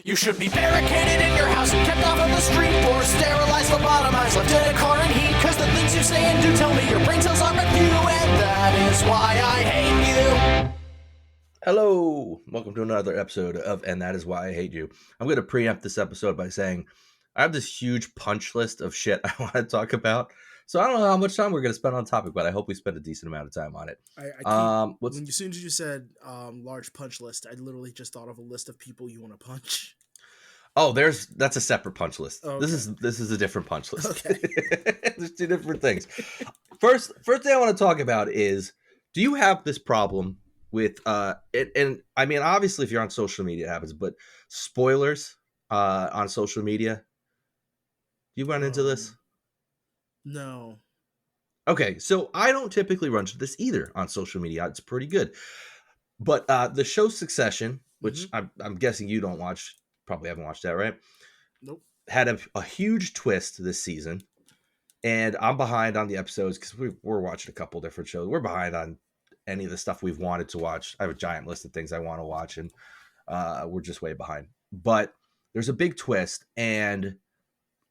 You should be barricaded in your house and kept off of the street, or sterilized, lobotomized, left in a car in heat. Cause the things you say and do tell me your brain cells are with you, and that is why I hate you. Hello, welcome to another episode of And That Is Why I Hate You. I'm going to preempt this episode by saying I have this huge punch list of shit I want to talk about. So I don't know how much time we're going to spend on the topic, but I hope we spend a decent amount of time on it. As soon as you said large punch list, I literally just thought of a list of people you want to punch. Oh, that's a separate punch list. Oh, okay. This is a different punch list. Okay. There's two different things. First thing I want to talk about is, do you have this problem with and I mean, obviously if you're on social media it happens, but spoilers on social media? Do you run into this? No. Okay, so I don't typically run into this either on social media. It's pretty good. But the show Succession, which I'm guessing you don't watch, probably haven't watched that, right? Nope. Had a huge twist this season. And I'm behind on the episodes because we're watching a couple different shows. We're behind on any of the stuff we've wanted to watch. I have a giant list of things I want to watch, and we're just way behind. But there's a big twist, and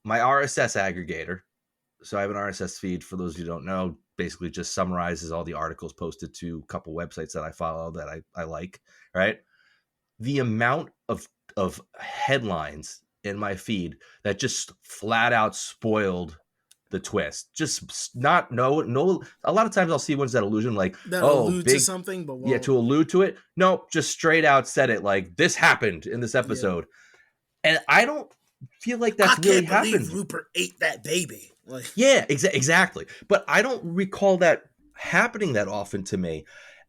my RSS aggregator, so I have an RSS feed, for those of you who don't know, basically just summarizes all the articles posted to a couple websites that I follow that I like, right? The amount of headlines in my feed that just flat out spoiled the twist. Just not no. A lot of times I'll see ones that allude like, allude to something, but yeah, to allude to it. No, just straight out said it like, this happened in this episode, and I don't feel like that's really happened. I can't believe Rupert ate that baby. Like, yeah, exactly. But I don't recall that happening that often to me.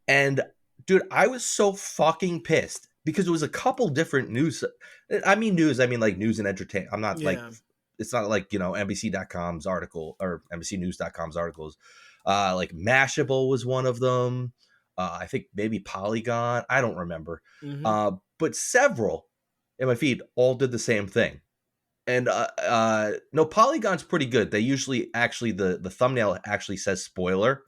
And dude, I was so fucking pissed because it was a couple different news. I mean like news and entertainment. I'm not like, it's not like, NBC.com's article or NBCnews.com's articles. Like Mashable was one of them. I think maybe Polygon. I don't remember. But several in my feed all did the same thing. And no, Polygon's pretty good. They usually actually the thumbnail actually says spoiler,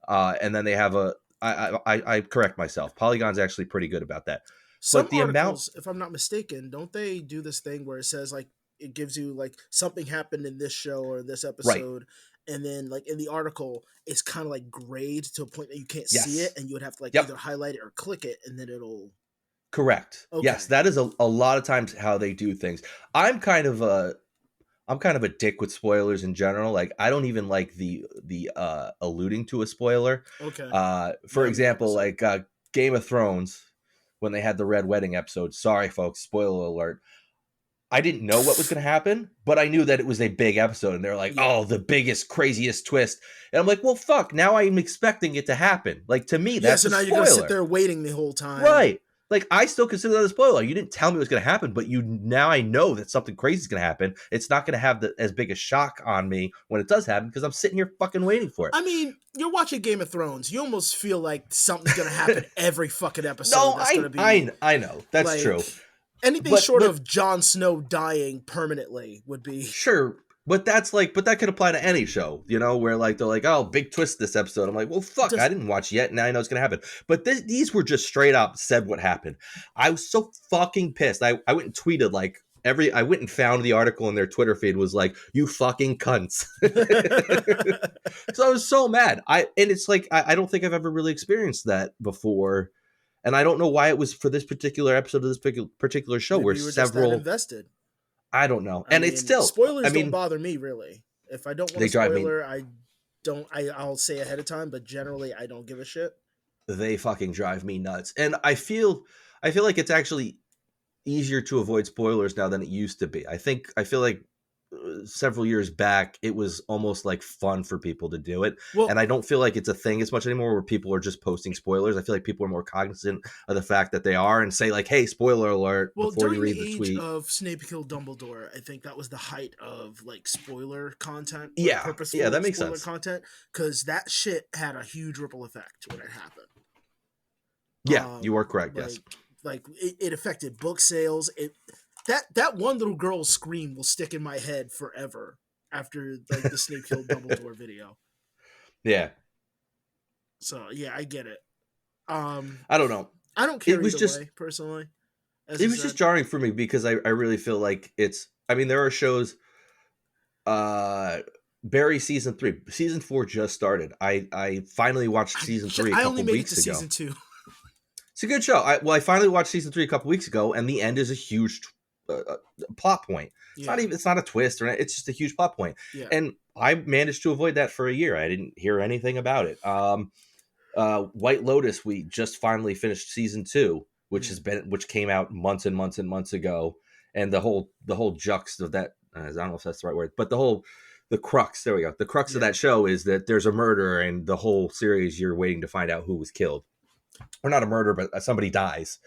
and then they have I correct myself. Polygon's actually pretty good about that. Some articles, if I'm not mistaken, don't they do this thing where it says like it gives you like something happened in this show or this episode, right, and then like in the article it's kind of like grayed to a point that you can't see it, and you would have to like either highlight it or click it, and then it'll. Correct. Okay. Yes, that is a lot of times how they do things. I'm kind of a dick with spoilers in general. Like I don't even like the alluding to a spoiler. Okay. For example, like Game of Thrones, when they had the Red Wedding episode. Sorry, folks, spoiler alert. I didn't know what was going to happen, but I knew that it was a big episode, and they're like, "Oh, the biggest, craziest twist," and I'm like, "Well, fuck! Now I'm expecting it to happen." Like to me, that's so now you're gonna sit there waiting the whole time, right? Like, I still consider that a spoiler. You didn't tell me it was going to happen, but now I know that something crazy is going to happen. It's not going to have as big a shock on me when it does happen because I'm sitting here fucking waiting for it. I mean, you're watching Game of Thrones. You almost feel like something's going to happen every fucking episode. No, I know. That's like, true. Anything short of Jon Snow dying permanently would be... Sure. But that could apply to any show, where like they're like, oh, big twist this episode. I'm like, well, fuck, I didn't watch yet. Now I know it's gonna happen. But these were just straight up said what happened. I was so fucking pissed. I went and tweeted like I went and found the article in their Twitter feed was like, you fucking cunts. So I was so mad. And it's like I don't think I've ever really experienced that before, and I don't know why it was for this particular episode of this particular show. Maybe where you were several just that invested. I don't know. And it's still spoilers don't bother me really. If I don't want a spoiler, I'll say ahead of time, but generally I don't give a shit. They fucking drive me nuts. And I feel like it's actually easier to avoid spoilers now than it used to be. I feel like several years back it was almost like fun for people to do it, and I don't feel like it's a thing as much anymore where people are just posting spoilers. I feel like people are more cognizant of the fact that they are and say like, hey, spoiler alert, before you read the tweet. During the age of Snape killed Dumbledore, I think that was the height of like spoiler content. That makes sense. Content, because that shit had a huge ripple effect when it happened. You are correct. Yes, like it affected book sales. That one little girl's scream will stick in my head forever after like the Snape killed Dumbledore video. Yeah. So yeah, I get it. I don't know. I don't care either way, personally. as It I was just said. jarring for me because I really feel like it's. I mean, there are shows. Barry season 3, season 4 just started. I finally watched season 3 a I only couple made it to weeks ago. season 2. It's a good show. I finally watched season 3 a couple weeks ago, and the end is a huge plot point. Yeah. It's not a twist or anything. It's just a huge plot point. Yeah. And I managed to avoid that for a year. I didn't hear anything about it. White Lotus, we just finally finished season 2, which came out months and months and months ago, and the whole jux of that. I don't know if that's the right word, but the crux. There we go. The crux of that show is that there's a murder, and the whole series you're waiting to find out who was killed, or not a murder, but somebody dies,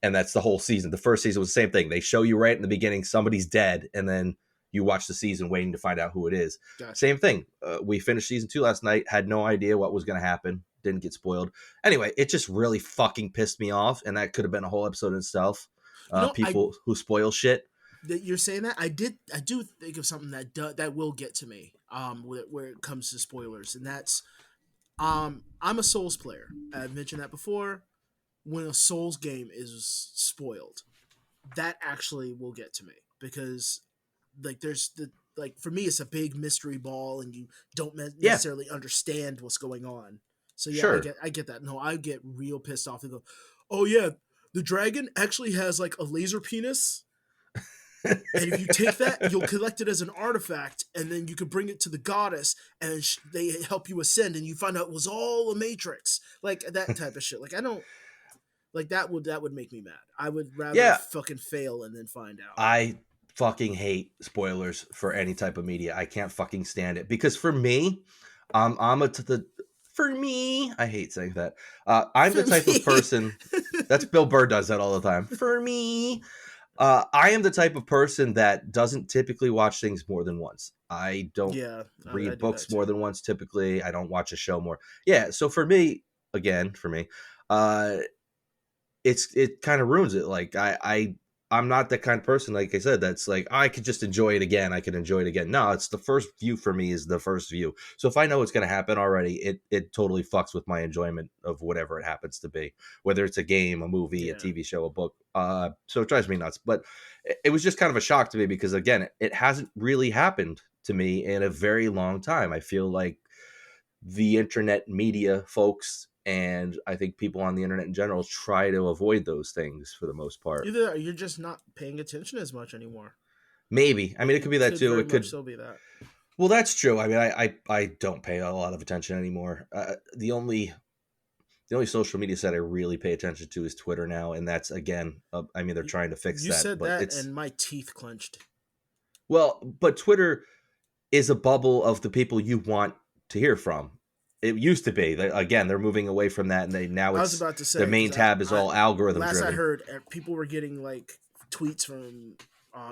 and that's the whole season. The first season was the same thing. They show you right in the beginning somebody's dead, and then you watch the season waiting to find out who it is. Gotcha. Same thing. We finished season 2 last night. Had no idea what was going to happen. Didn't get spoiled. Anyway, it just really fucking pissed me off, and that could have been a whole episode in itself. People who spoil shit. That you're saying that I do think of something that will get to me where it comes to spoilers, and that's I'm a Souls player. I've mentioned that before. When a Souls game is spoiled, that actually will get to me because like there's for me it's a big mystery ball and you don't necessarily understand what's going on. So yeah, Sure. I get that. No, I get real pissed off and go, oh yeah, the dragon actually has like a laser penis. And if you take that, you'll collect it as an artifact, and then you can bring it to the goddess, and they help you ascend, and you find out it was all a matrix, like that type of shit. Like I don't like that would make me mad. I would rather fucking fail and then find out. I fucking hate spoilers for any type of media. I can't fucking stand it because for me, for me, I hate saying that. I'm the type of person. That's Bill Burr does that all the time. For me. I am the type of person that doesn't typically watch things more than once. I don't read books more than once typically. I don't watch a show more. Yeah, so for me, it kind of ruins it. Like I'm not that kind of person, like I said, that's like, I could just enjoy it again. I can enjoy it again. No, it's the first view for me is the first view. So if I know it's going to happen already, it totally fucks with my enjoyment of whatever it happens to be, whether it's a game, a movie, a TV show, a book. So it drives me nuts. But it was just kind of a shock to me because, again, it hasn't really happened to me in a very long time. I feel like the internet media folks, and I think people on the internet in general, try to avoid those things for the most part. Either you're just not paying attention as much anymore. Maybe. I mean, it could be that too. It could still be that. Well, that's true. I mean, I don't pay a lot of attention anymore. The only social media site I really pay attention to is Twitter now, and that's again. I mean, they're trying to fix that. You said but that, and my teeth clenched. Well, but Twitter is a bubble of the people you want to hear from. It used to be. They're moving away from that, and I was about to say their main tab is all algorithm driven. Last I heard, people were getting like tweets from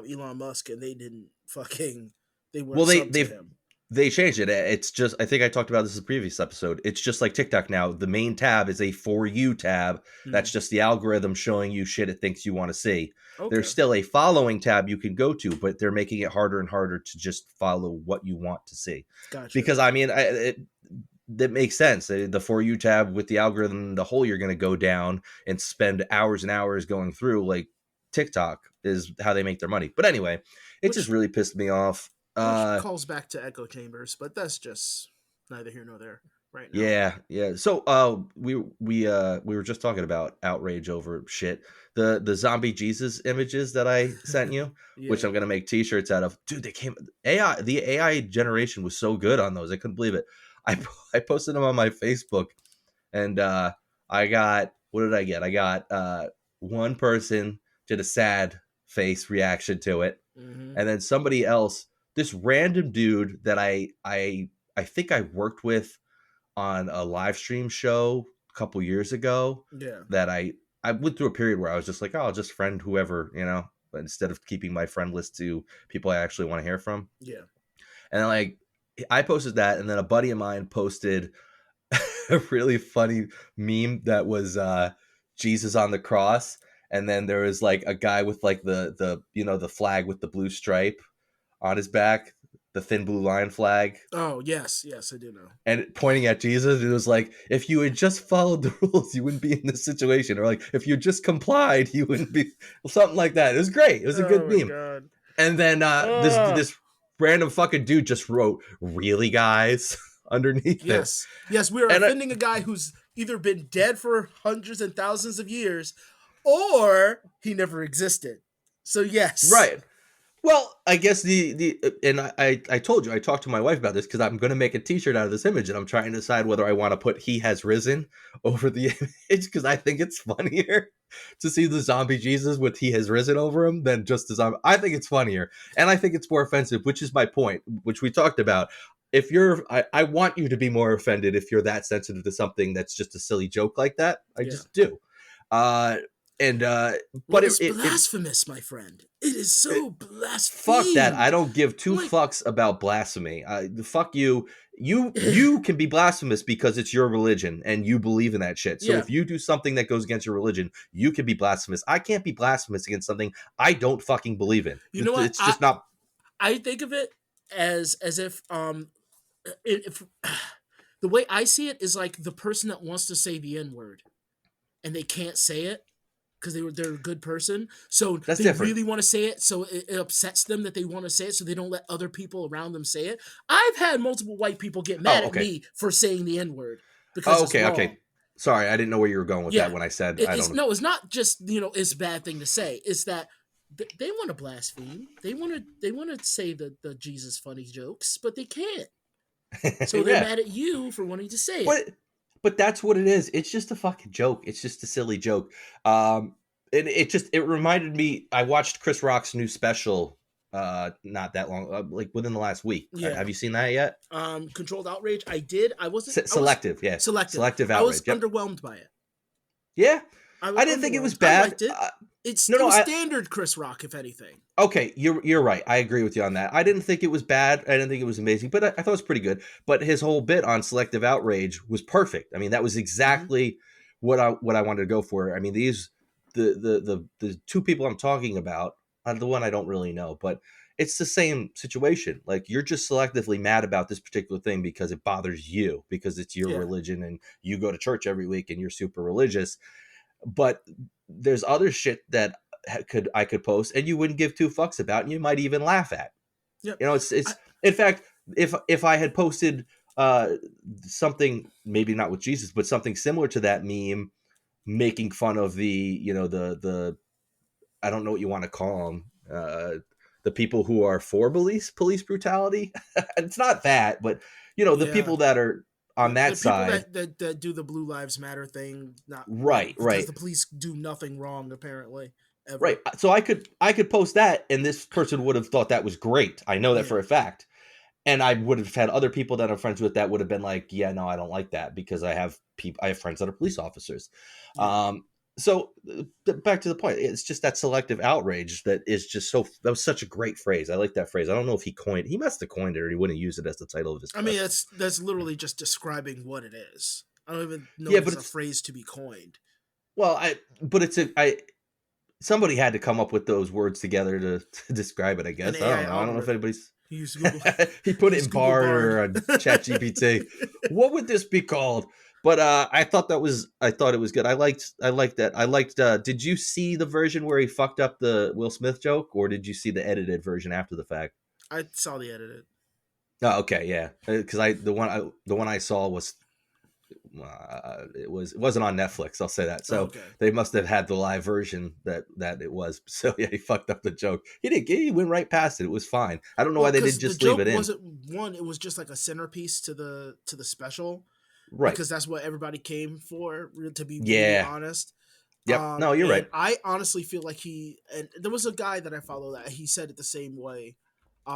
Elon Musk, and they didn't fucking. They weren't they changed it. It's just, I think I talked about this in the previous episode. It's just like TikTok now. The main tab is a For You tab. That's just the algorithm showing you shit it thinks you want to see. Okay. There's still a following tab you can go to, but they're making it harder and harder to just follow what you want to see. Gotcha. Because I mean, that makes sense. The For You tab with the algorithm, the hole you're going to go down and spend hours and hours going through, like TikTok is how they make their money. But anyway, it just really pissed me off. Which calls back to echo chambers, but that's just neither here nor there right now. Yeah. So we were just talking about outrage over shit. The zombie Jesus images that I sent you, which I'm gonna make t-shirts out of. Dude, the AI generation was so good on those. I couldn't believe it. I posted them on my Facebook, and I got, what did I get? I got one person did a sad face reaction to it, and then somebody else, this random dude that I think I worked with on a live stream show a couple years ago. Yeah. That I went through a period where I was just like, oh, I'll just friend whoever, but instead of keeping my friend list to people I actually want to hear from. Yeah. And then, like, I posted that, and then a buddy of mine posted a really funny meme that was Jesus on the cross, and then there was like a guy with like the flag with the blue stripe on his back, the thin blue line flag. Oh yes, I do know. And pointing at Jesus, it was like, if you had just followed the rules, you wouldn't be in this situation. Or like, if you just complied, you wouldn't be something like that. It was great. It was a good meme. God. And then this random fucking dude just wrote, "Really, guys?" underneath it. Yes, we are offending a guy who's either been dead for hundreds and thousands of years, or he never existed. So yes, Right. Well, I guess I told you, I talked to my wife about this because I'm going to make a T-shirt out of this image, and I'm trying to decide whether I want to put "He has risen" over the image because I think it's funnier to see the zombie Jesus with "He has risen" over him than just the zombie. I think it's funnier, and I think it's more offensive, which is my point, which we talked about. If I want you to be more offended if you're that sensitive to something that's just a silly joke like that. I just do. But it's blasphemous, my friend. It is so blasphemous. Fuck that. I don't give two fucks about blasphemy. Fuck you. You can be blasphemous because it's your religion and you believe in that shit. So if you do something that goes against your religion, you can be blasphemous. I can't be blasphemous against something I don't fucking believe in. You know what? It's just not. I think of it as if the way I see it is like the person that wants to say the N-word and they can't say it because they're a good person, so that's they different. really want to say it, so it upsets them that they want to say it, so they don't let other people around them say it. I've had multiple white people get mad at me for saying the N-word because it's wrong. Okay. Sorry, I didn't know where you were going with that when I said I don't know. No, it's not just it's a bad thing to say. It's that they want to blaspheme. They want to say the Jesus funny jokes, but they can't. So they're mad at you for wanting to say it. But that's what it is. It's just a fucking joke. It's just a silly joke. And it reminded me. I watched Chris Rock's new special not that long, like within the last week. Yeah. Have you seen that yet? Controlled Outrage. I did. I wasn't selective. Selective Outrage. I was underwhelmed by it. Yeah. I didn't think it was bad. I liked it. It was standard Chris Rock, if anything. Okay, you're right. I agree with you on that. I didn't think it was bad. I didn't think it was amazing, but I thought it was pretty good. But his whole bit on Selective Outrage was perfect. I mean, that was exactly what I wanted to go for. I mean, the two people I'm talking about, the one I don't really know, but it's the same situation. Like, you're just selectively mad about this particular thing because it bothers you, because it's your religion and you go to church every week and you're super religious. But there's other shit that I could post and you wouldn't give two fucks about, and you might even laugh at. Yep. It's in fact, if I had posted something, maybe not with Jesus, but something similar to that meme, making fun of the I don't know what you want to call them, the people who are for police brutality. It's not that, but the people that are on that side, that do the Blue Lives Matter thing, not right. Because the police do nothing wrong, apparently. Ever. Right. So I could post that, and this person would have thought that was great. I know that for a fact. And I would have had other people that I'm friends with that would have been like, yeah, no, I don't like that, because I have friends that are police officers. So back to the point, it's just that selective outrage that is just that was such a great phrase. I like that phrase. I don't know if he must have coined it, or he wouldn't use it as the title of his. I mean, that's literally just describing what it is. I don't even know if it's a phrase to be coined. Well, somebody had to come up with those words together to describe it, I guess. I don't know if anybody's. He put it in Bard or on ChatGPT. What would this be called? But I thought it was good. I liked that. Did you see the version where he fucked up the Will Smith joke, or did you see the edited version after the fact? I saw the edited. Oh, okay, yeah. Because the one I saw was it wasn't on Netflix. I'll say that. So they must have had the live version that it was. So yeah, he fucked up the joke. He went right past it. It was fine. I don't know why they didn't just leave it in. It was just like a centerpiece to the special. Right. Because that's what everybody came for, to be really honest. Yep. No, you're right. I honestly feel like and there was a guy that I follow that he said it the same way,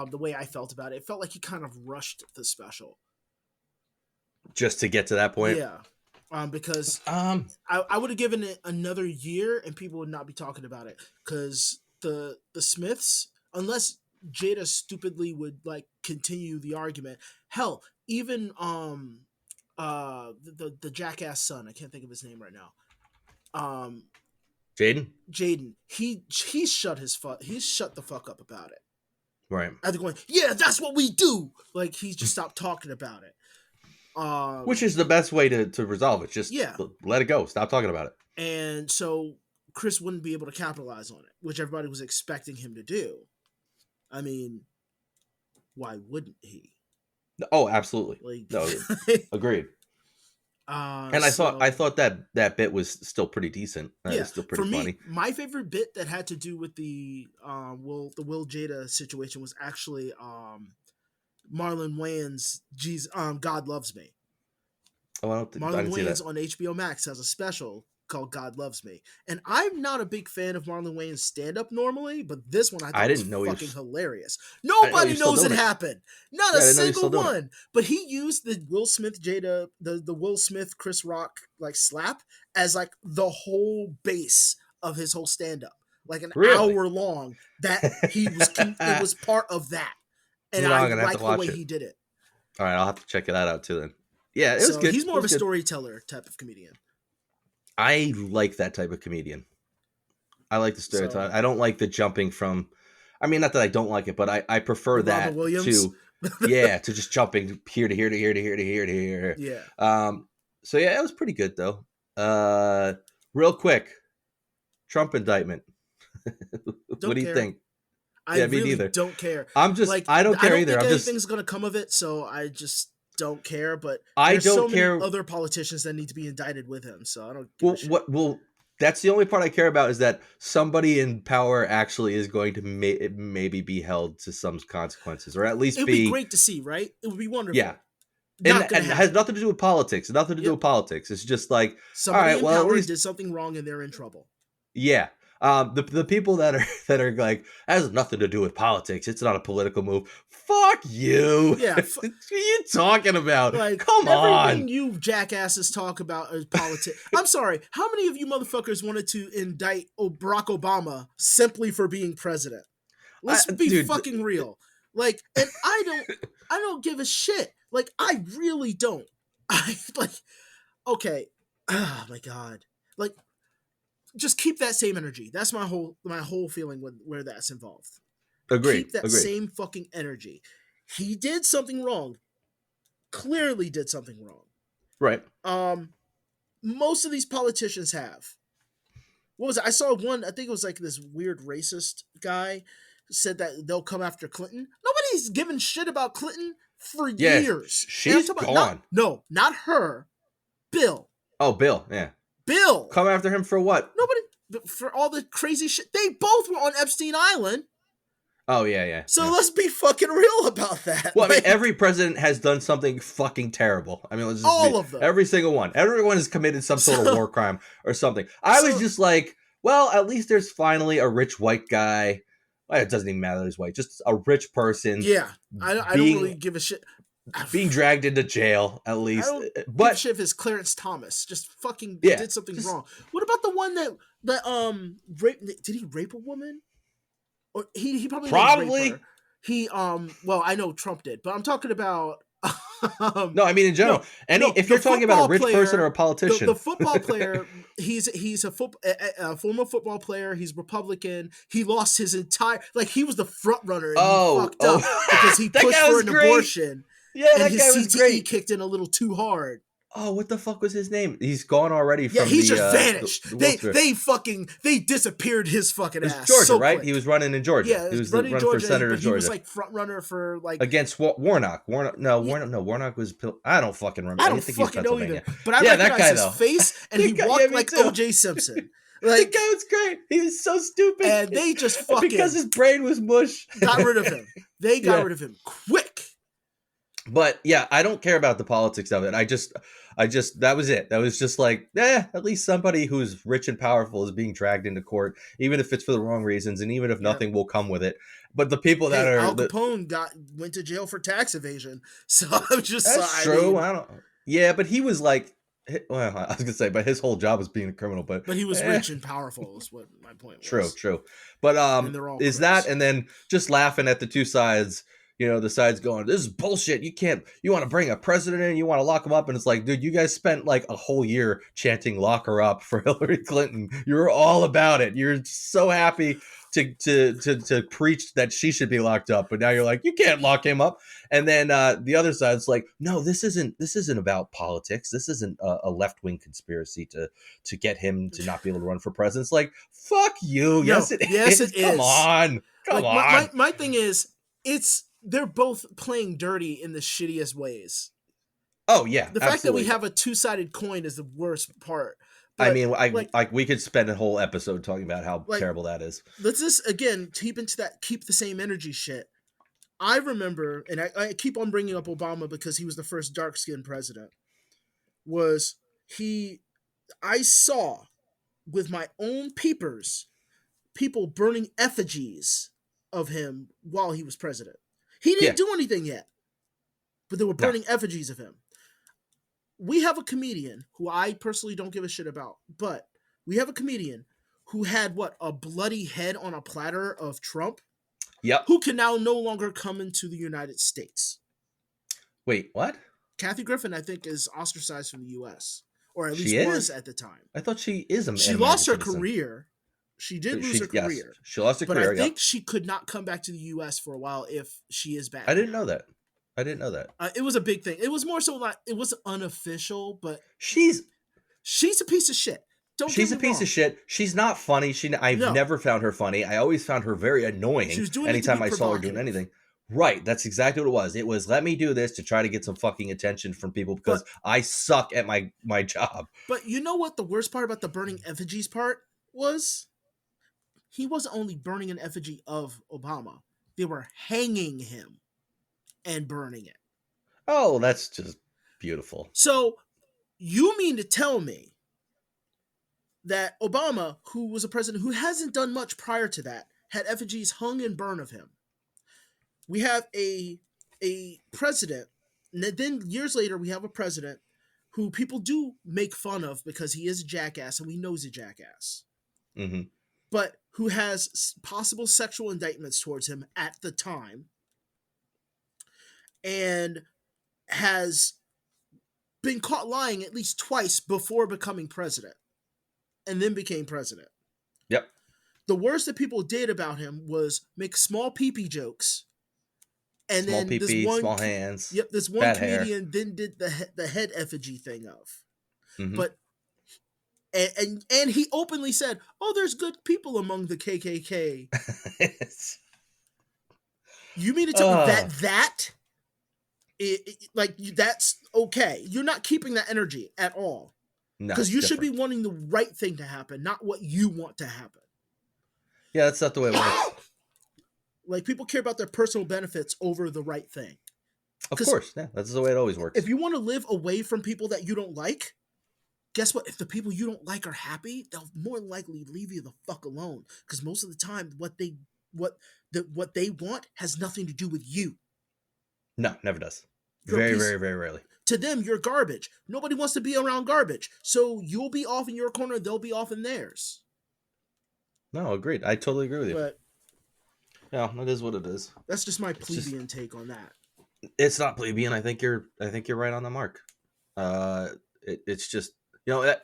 the way I felt about it. It felt like he kind of rushed the special. Just to get to that point? Yeah. Because I would have given it another year and people would not be talking about it. Because the Smiths, unless Jada stupidly would like continue the argument, hell, even the jackass son, I can't think of his name right now. Jaden, he shut the fuck up about it. Right. After going, yeah, that's what we do. Like he's just stopped talking about it. Which is the best way to resolve it. Just Yeah. let it go. Stop talking about it. And so Chris wouldn't be able to capitalize on it, which everybody was expecting him to do. I mean, why wouldn't he? Oh, absolutely. Like, no, agreed. And I thought that bit was still pretty decent. Yeah, it's still pretty for me, funny. my favorite bit that had to do with the Will Jada situation was actually Marlon Wayans' God Loves Me. Oh, I Marlon didn't see that. Wayans on HBO Max has a special called God Loves Me. And I'm not a big fan of Marlon Wayans' stand-up normally, but this one I thought was fucking hilarious. Nobody knows it happened. Not a single one. But he used the Will Smith Jada, the Will Smith Chris Rock like slap as like the whole base of his whole stand-up. Like an hour long that it was part of that. And I like the way he did it. All right, I'll have to check that out too then. Yeah, it was good. He's more of a storyteller type of comedian. I like that type of comedian. I like the stereotype. I don't like the jumping from. I mean, not that I don't like it, but I prefer that to to just jumping here to here to here to here to here to here. Yeah. So yeah, it was pretty good though. Real quick, Trump indictment. What do you think? I really don't care. I'm just like I don't care either. I don't think anything's gonna come of it, so I just don't care. But I there's don't care. Many other politicians that need to be indicted with him, so I don't. Give a shit. Well, that's the only part I care about is that somebody in power actually is going to maybe be held to some consequences, or at least it would be great to see, right? It would be wonderful. Yeah, and it has nothing to do with politics. Nothing to do with politics. It's just like somebody in power did something wrong and they're in trouble. Yeah. The people that are like, that has nothing to do with politics. It's not a political move. Fuck you. Yeah. What are you talking about? Like, come on. Everything you jackasses talk about is politics. I'm sorry. How many of you motherfuckers wanted to indict Barack Obama simply for being president? Let's be fucking real. Like, and I don't give a shit. Like, I really don't. Okay. Oh my God. Like, just keep that same energy. That's my whole feeling where that's involved. Agreed. Keep that same fucking energy. He did something wrong. Clearly did something wrong. Right. Most of these politicians have. What was it? I saw one, I think it was like this weird racist guy said that they'll come after Clinton. Nobody's given shit about Clinton for years. She's gone. Not her. Bill. Oh, Bill. Yeah. Bill. Come after him for what? Nobody, for all the crazy shit. They both were on Epstein Island. Oh, yeah. So let's be fucking real about that. Well, I mean, every president has done something fucking terrible. I mean, let's just all of them. Every single one. Everyone has committed some sort of war crime or something. I was just like, well, at least there's finally a rich white guy. Well, it doesn't even matter that he's white. Just a rich person. Yeah. I don't really give a shit. Being dragged into jail, at least. I don't give a shit if it's Clarence Thomas. Just fucking did something wrong. What about the one that did he rape a woman? Or he probably didn't rape her. He well, I know Trump did, but I'm talking about no, I mean in general. If you're talking about a rich person or a politician, the football player, he's a former football player. He's Republican. He lost his entire he was the front runner. And he fucked up because he pushed for an abortion. Yeah, and that his guy was great. kicked in a little too hard. Oh, what the fuck was his name? He's gone already. From he's just vanished. They disappeared his fucking ass. Georgia, so right? quick. He was running in Georgia. Yeah, he was running in Georgia, for senator but Georgia. He was front runner for against Warnock. Warnock was. I don't fucking remember. I don't fucking know either. But I recognize his face, and he walked like O.J. Simpson. That guy was great. He was so stupid. And they just fucking because his brain was mush. Got rid of him. They got rid of him quick. But yeah, I don't care about the politics of it. I just that was it. That was just like, at least somebody who's rich and powerful is being dragged into court, even if it's for the wrong reasons, and even if nothing will come with it. But the people that are Al Capone went to jail for tax evasion. So I'm just that's true. I don't. Yeah, but he was like, well, I was gonna say, but his whole job was being a criminal. But he was rich and powerful. Is what my point was. True. But is that, and then just laughing at the two sides. the side's going, this is bullshit. You want to bring a president in, you want to lock him up. And it's like, dude, you guys spent like a whole year chanting lock her up for Hillary Clinton. You're all about it. You're so happy to preach that she should be locked up. But now you're like, you can't lock him up. And then the other side's like, no, this isn't about politics. This isn't a left-wing conspiracy to get him to not be able to run for president. It's like, fuck you. Yes, it is. Come on. Come on. My thing is, they're both playing dirty in the shittiest ways. Oh yeah, the fact that we have a two-sided coin is the worst part. But, I mean, we could spend a whole episode talking about how terrible that is. Let's just again keep the same energy shit. I remember, and I keep on bringing up Obama because he was the first dark-skinned president. I saw with my own peepers people burning effigies of him while he was president. He didn't do anything yet, but they were burning effigies of him. We have a comedian who I personally don't give a shit about, but we have a comedian who had a bloody head on a platter of Trump. Yep. Who can now no longer come into the United States. Wait, what? Kathy Griffin, I think, is ostracized from the U.S. Or at least was at the time. I thought she is She lost her career. She did lose her career. Yes, she lost her career, but I think she could not come back to the U.S. for a while if she is back. I didn't know that. It was a big thing. It was more so like, it was unofficial, but she's a piece of shit. She's a piece of shit. She's not funny. I've never found her funny. I always found her very annoying. She was doing anytime I saw her doing anything. Right. That's exactly what it was. It was, let me do this to try to get some fucking attention from people because I suck at my job. But you know what the worst part about the burning effigies part was? He wasn't only burning an effigy of Obama. They were hanging him and burning it. Oh, that's just beautiful. So you mean to tell me that Obama, who was a president who hasn't done much prior to that, had effigies hung and burned of him? We have a president, and then years later we have a president who people do make fun of because he is a jackass, and we know he's a jackass. Mm-hmm. But who has possible sexual indictments towards him at the time, and has been caught lying at least twice before becoming president. And then became president. Yep. The worst that people did about him was make small pee-pee jokes. And small then pee-pee, small hands. Yep, this one comedian hair. Then did the head effigy thing of. Mm-hmm. But and he openly said, "Oh, there's good people among the KKK." You mean to tell me that that's okay? You're not keeping that energy at all. Because you should be wanting the right thing to happen, not what you want to happen. Yeah, that's not the way it works. Like, people care about their personal benefits over the right thing. Of course, yeah, that's the way it always works. If you want to live away from people that you don't like, guess what? If the people you don't like are happy, they'll more likely leave you the fuck alone. Because most of the time, what they want has nothing to do with you. No, never does. Very, very, very rarely. To them, you're garbage. Nobody wants to be around garbage. So you'll be off in your corner, they'll be off in theirs. No, agreed. I totally agree with you. But yeah, it is what it is. That's just my plebeian take on that. It's not plebeian. I think you're right on the mark. It's just, well,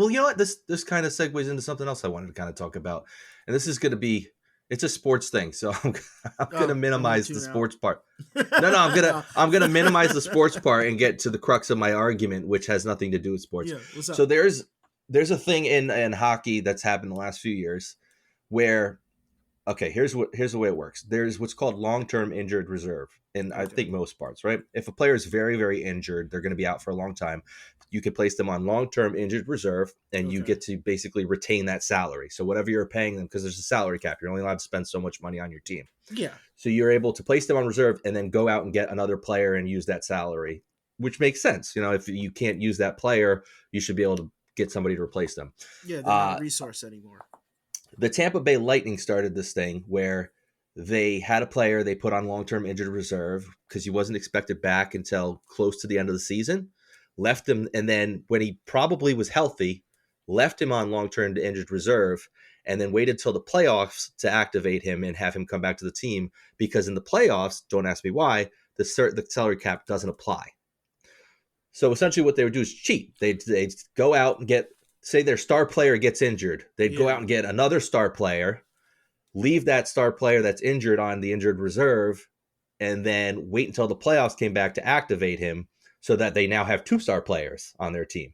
you know what? This kind of segues into something else I wanted to kind of talk about. And this is going to be, it's a sports thing, so I'm gonna minimize the sports part. No, I'm gonna minimize the sports part and get to the crux of my argument, which has nothing to do with sports. Yeah, what's up? So there's a thing in hockey that's happened the last few years where, okay, here's the way it works. There's what's called long-term injured reserve, and I think most sports, right? If a player is very, very injured, they're going to be out for a long time. You can place them on long-term injured reserve, and you get to basically retain that salary. So whatever you're paying them, because there's a salary cap, you're only allowed to spend so much money on your team. Yeah. So you're able to place them on reserve and then go out and get another player and use that salary, which makes sense. If you can't use that player, you should be able to get somebody to replace them. Yeah, they're not a resource anymore. The Tampa Bay Lightning started this thing where they had a player they put on long-term injured reserve because he wasn't expected back until close to the end of the season. Left him, and then when he probably was healthy, left him on long-term injured reserve, and then waited till the playoffs to activate him and have him come back to the team, because in the playoffs, don't ask me why, the salary cap doesn't apply. So essentially what they would do is cheat. They'd go out and get, say their star player gets injured. They'd go out and get another star player, leave that star player that's injured on the injured reserve, and then wait until the playoffs came back to activate him, so that they now have 2 star players on their team.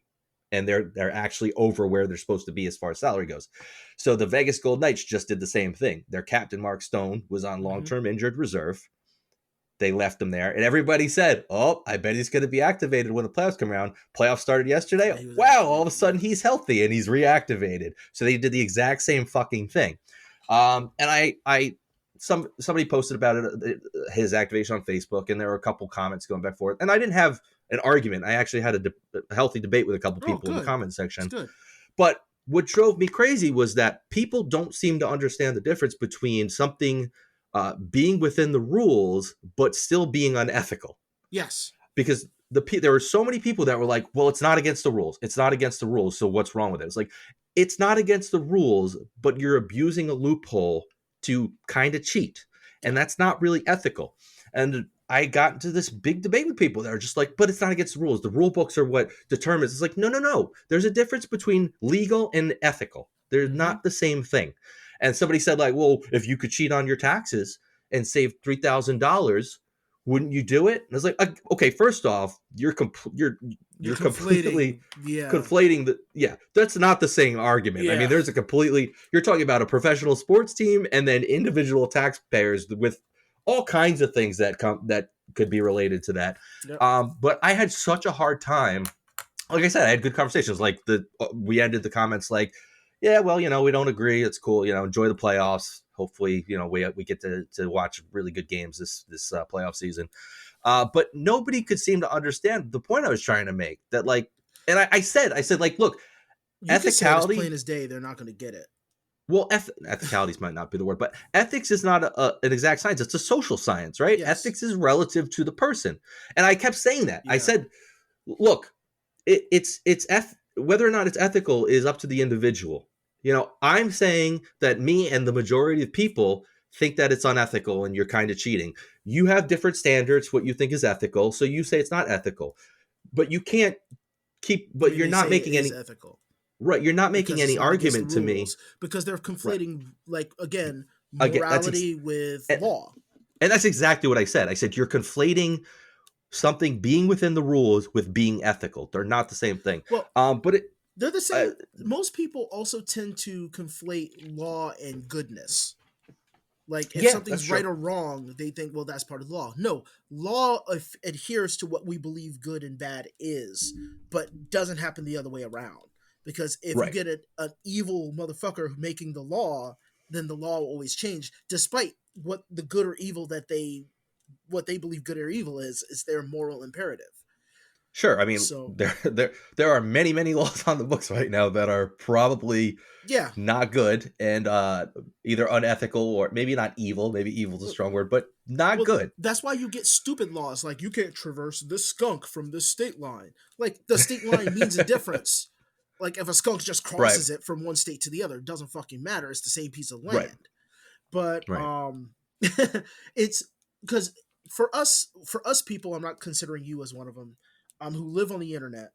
And they're actually over where they're supposed to be as far as salary goes. So the Vegas Golden Knights just did the same thing. Their captain, Mark Stone, was on long-term injured reserve. They left him there, and everybody said, oh, I bet he's going to be activated when the playoffs come around. Playoffs started yesterday. Wow, all of a sudden he's healthy and he's reactivated. So they did the exact same fucking thing. And somebody posted about it, his activation on Facebook, and there were a couple comments going back and forth. And I didn't have an argument. I actually had a healthy debate with a couple people in the comment section. But what drove me crazy was that people don't seem to understand the difference between something being within the rules, but still being unethical. Yes. Because there were so many people that were like, well, it's not against the rules. It's not against the rules. So what's wrong with it? It's like, it's not against the rules, but you're abusing a loophole to kind of cheat. And that's not really ethical. And I got into this big debate with people that are just like, but it's not against the rules. The rule books are what determines. It's like, no. There's a difference between legal and ethical. They're not the same thing. And somebody said, like, well, if you could cheat on your taxes and save $3,000, wouldn't you do it? And I was like, okay, first off, you're completely conflating that's not the same argument. Yeah. I mean, there's you're talking about a professional sports team and then individual taxpayers with all kinds of things that could be related to that. Yep. But I had such a hard time. Like I said, I had good conversations. Like we ended the comments like, yeah, well, we don't agree. It's cool. Enjoy the playoffs. Hopefully, we get to watch really good games this playoff season. But nobody could seem to understand the point I was trying to make. That and I said, like, look, you ethicality, plain as day, they're not going to get it. Well, ethicalities might not be the word, but ethics is not an exact science. It's a social science, right? Yes. Ethics is relative to the person, and I kept saying that. Yeah. I said, look, it's whether or not it's ethical is up to the individual. I'm saying that me and the majority of people think that it's unethical and you're kind of cheating. You have different standards, what you think is ethical. So you say it's not ethical, but you can't you're not making any ethical. Right. You're not making any argument to me. Because they're conflating, morality with law. And that's exactly what I said. I said, you're conflating something being within the rules with being ethical. They're not the same thing. Well, they're the same. Most people also tend to conflate law and goodness. Like, if something's right or wrong, they think, well, that's part of the law. No, law adheres to what we believe good and bad is, but doesn't happen the other way around. Because if you get an evil motherfucker making the law, then the law will always change, despite what the good or evil what they believe good or evil is their moral imperative. Sure. I mean, there are many, many laws on the books right now that are probably not good and either unethical or maybe not evil. Maybe evil is a strong word, but not good. That's why you get stupid laws like you can't traverse this skunk from this state line. Like, the state line means a difference. Like, if a skunk just crosses it from one state to the other, it doesn't fucking matter. It's the same piece of land. But it's because for us people, I'm not considering you as one of them, who live on the internet.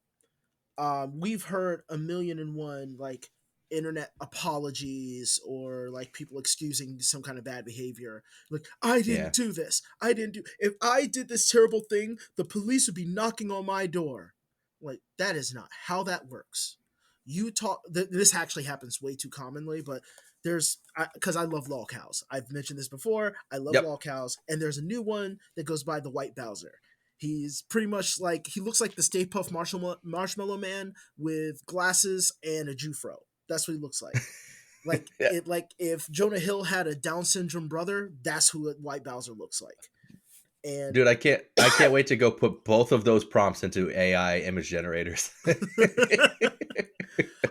We've heard 1,000,001 like internet apologies or like people excusing some kind of bad behavior. Like, I didn't do this. If I did this terrible thing, the police would be knocking on my door. Like, that is not how that works. This actually happens way too commonly, but because I love lol cows. I've mentioned this before. I love lol cows, and there's a new one that goes by the White Bowser. He's pretty much he looks like the Stay Puft Marshmallow Man with glasses and a Jufro. That's what he looks like. Like if Jonah Hill had a Down syndrome brother, that's who White Bowser looks like. And dude, I can't wait to go put both of those prompts into AI image generators.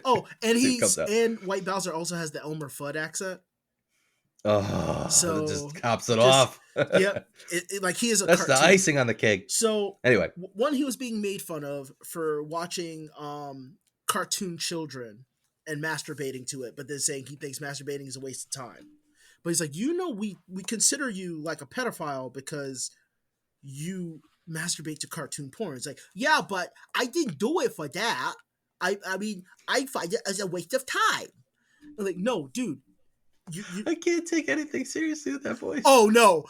Oh, and White Bowser also has the Elmer Fudd accent. Oh, so it just tops it off. Yep, like he is a that's cartoon. The icing on the cake. So anyway, one, he was being made fun of for watching cartoon children and masturbating to it, but then saying he thinks masturbating is a waste of time. But he's like, we consider you like a pedophile because you masturbate to cartoon porn. It's like, yeah, but I didn't do it for that. I mean, I find it as a waste of time. I'm like, no, dude. I can't take anything seriously with that voice. Oh no,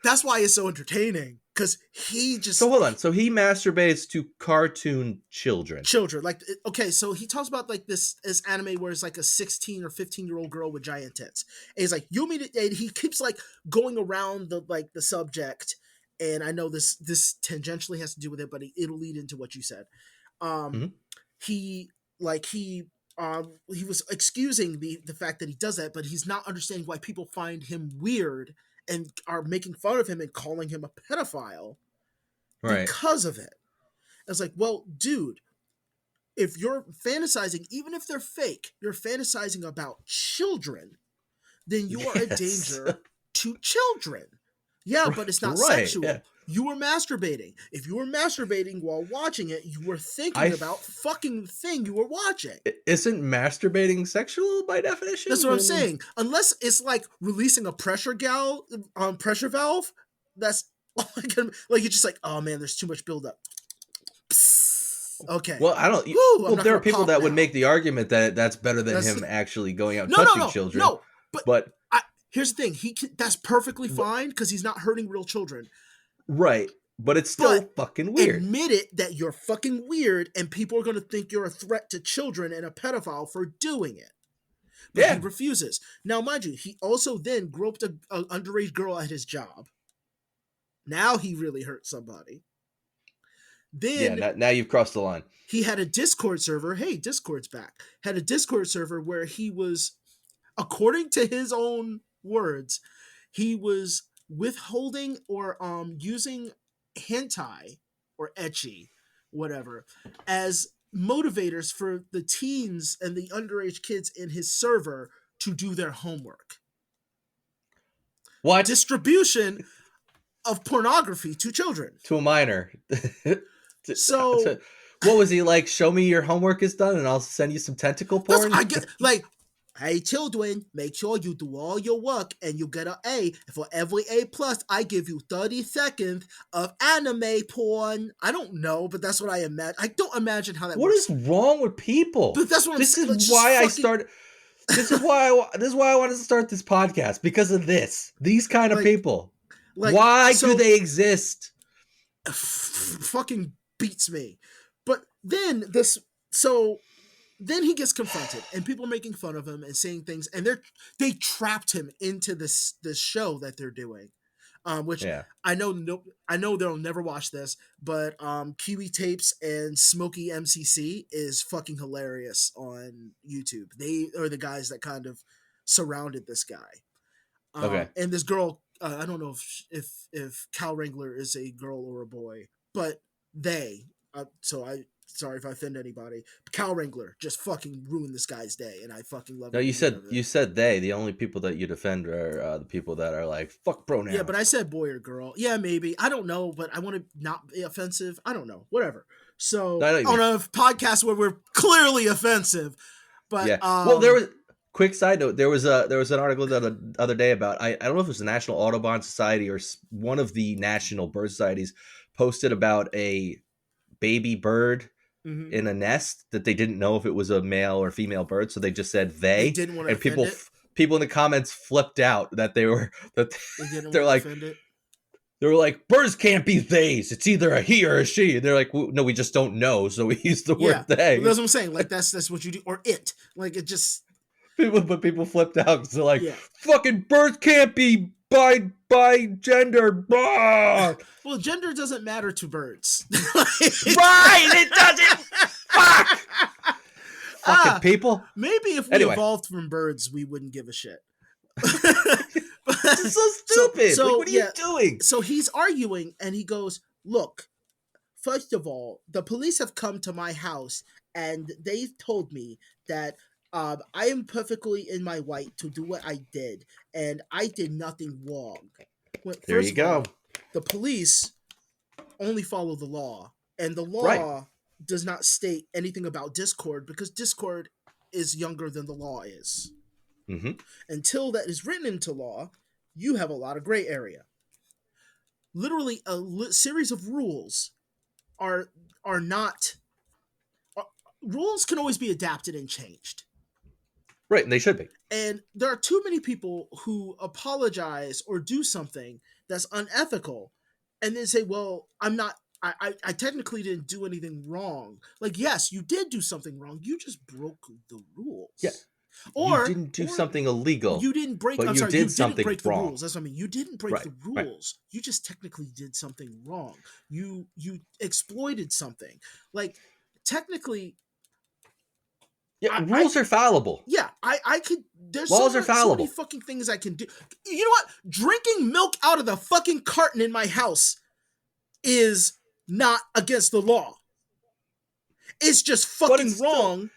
that's why it's so entertaining, because he just. So hold on. So he masturbates to cartoon children. Like, okay, so he talks about like this anime where it's like a 16 or 15-year-old girl with giant tits. And he's like, you mean it? And he keeps like going around the subject. And I know this tangentially has to do with it, but it'll lead into what you said. He was excusing the fact that he does that, but he's not understanding why people find him weird and are making fun of him and calling him a pedophile because of it. It's like, well, dude, if you're fantasizing, even if they're fake, you're fantasizing about children, then you are a danger to children. Yeah, but it's not sexual. Yeah. You were masturbating. If you were masturbating while watching it, you were thinking about fucking the thing you were watching. Isn't masturbating sexual by definition? That's what I'm saying. Unless it's like releasing a pressure valve. That's like you're just like, oh man, there's too much buildup. Okay. Well, I don't. Well, there are people that would make the argument that that's better than him actually going out and touching children. No, but here's the thing. That's perfectly fine because he's not hurting real children. Right. But it's still fucking weird. Admit it that you're fucking weird and people are going to think you're a threat to children and a pedophile for doing it. But he refuses. Now, mind you, he also then groped an underage girl at his job. Now he really hurt somebody. Then now you've crossed the line. He had a Discord server. Hey, Discord's back. Had a Discord server where he was, according to his own words, he was withholding or using hentai or ecchi, whatever, as motivators for the teens and the underage kids in his server to do their homework. What? Distribution of pornography to children. To a minor. So what was he like? Show me your homework is done and I'll send you some tentacle porn? I get like, hey children, make sure you do all your work and you get an A. For every A+, I give you 30 seconds of anime porn. I don't know, but that's what I imagine. I don't imagine how that works. What is wrong with people? But that's what This is why I started. This is why I wanted to start this podcast, because of this. These kind of people. Why do they exist? Fucking beats me. But then then he gets confronted and people are making fun of him and saying things, and they trapped him into this show that they're doing. Which I know they'll never watch this, but Kiwi Tapes and Smokey MCC is fucking hilarious on YouTube. They are the guys that kind of surrounded this guy. And this girl, I don't know if Cal Wrangler is a girl or a boy, but sorry if I offend anybody. Cal Wrangler just fucking ruined this guy's day, and I fucking love it. No, you said they. The only people that you defend are the people that are like, fuck pronouns. Yeah, but I said boy or girl. Yeah, maybe. I don't know, but I want to not be offensive. I don't know. Whatever. So on a podcast where we're clearly offensive, but well, there was quick side note. There was an article the other day about I don't know if it was the National Audubon Society or one of the national bird societies posted about a baby bird in a nest that they didn't know if it was a male or female bird, so they just said they didn't want to and people in the comments flipped out that they're like they were like, birds can't be theys, it's either a he or a she. And they're like, no, we just don't know, so we use the word they. That's what I'm saying. Like that's what you do, or it. Like it just people flipped out because they're like, fucking birds can't be by gender. Blah. Well, gender doesn't matter to birds. Right, it doesn't. Fuck. Fucking people. Maybe if we evolved from birds, we wouldn't give a shit. This is so stupid. So what are you doing? So he's arguing, and he goes, look, first of all, the police have come to my house, and they've told me that I am perfectly in my right to do what I did, and I did nothing wrong. There you go. The police only follow the law, and the law does not state anything about Discord, because Discord is younger than the law is. Mm-hmm. Until that is written into law, you have a lot of gray area. Literally, series of rules are not. Rules can always be adapted and changed. Right, and they should be. And there are too many people who apologize or do something that's unethical and then say, well, I technically didn't do anything wrong. Like, yes, you did do something wrong. You just broke the rules. Yeah. Or you didn't do something illegal. You didn't break. But I'm you sorry, did you didn't something break wrong. the rules. That's what I mean. You didn't break Right, the right. rules. You just technically did something wrong. You exploited something. Like, technically, Yeah, rules are fallible. yeah, I could. There's Laws are so fallible. many fucking things I can do. You know what? Drinking milk out of the fucking carton in my house is not against the law. It's just fucking wrong.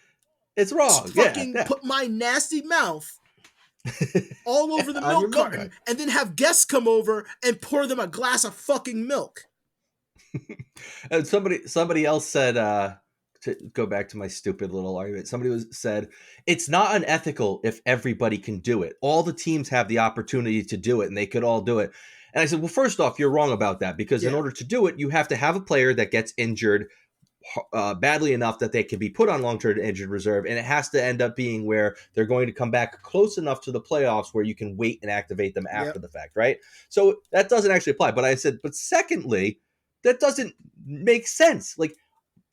It's wrong. Fucking Yeah. put my nasty mouth all over the I milk remember carton and then have guests come over and pour them a glass of fucking milk. And somebody else said, to go back to my stupid little argument, said, it's not unethical if everybody can do it. All the teams have the opportunity to do it and they could all do it. And I said, well, first off, you're wrong about that because in order to do it, you have to have a player that gets injured badly enough that they can be put on long-term injured reserve, and it has to end up being where they're going to come back close enough to the playoffs where you can wait and activate them after the fact, right? So that doesn't actually apply. But I said, but secondly, that doesn't make sense. Like,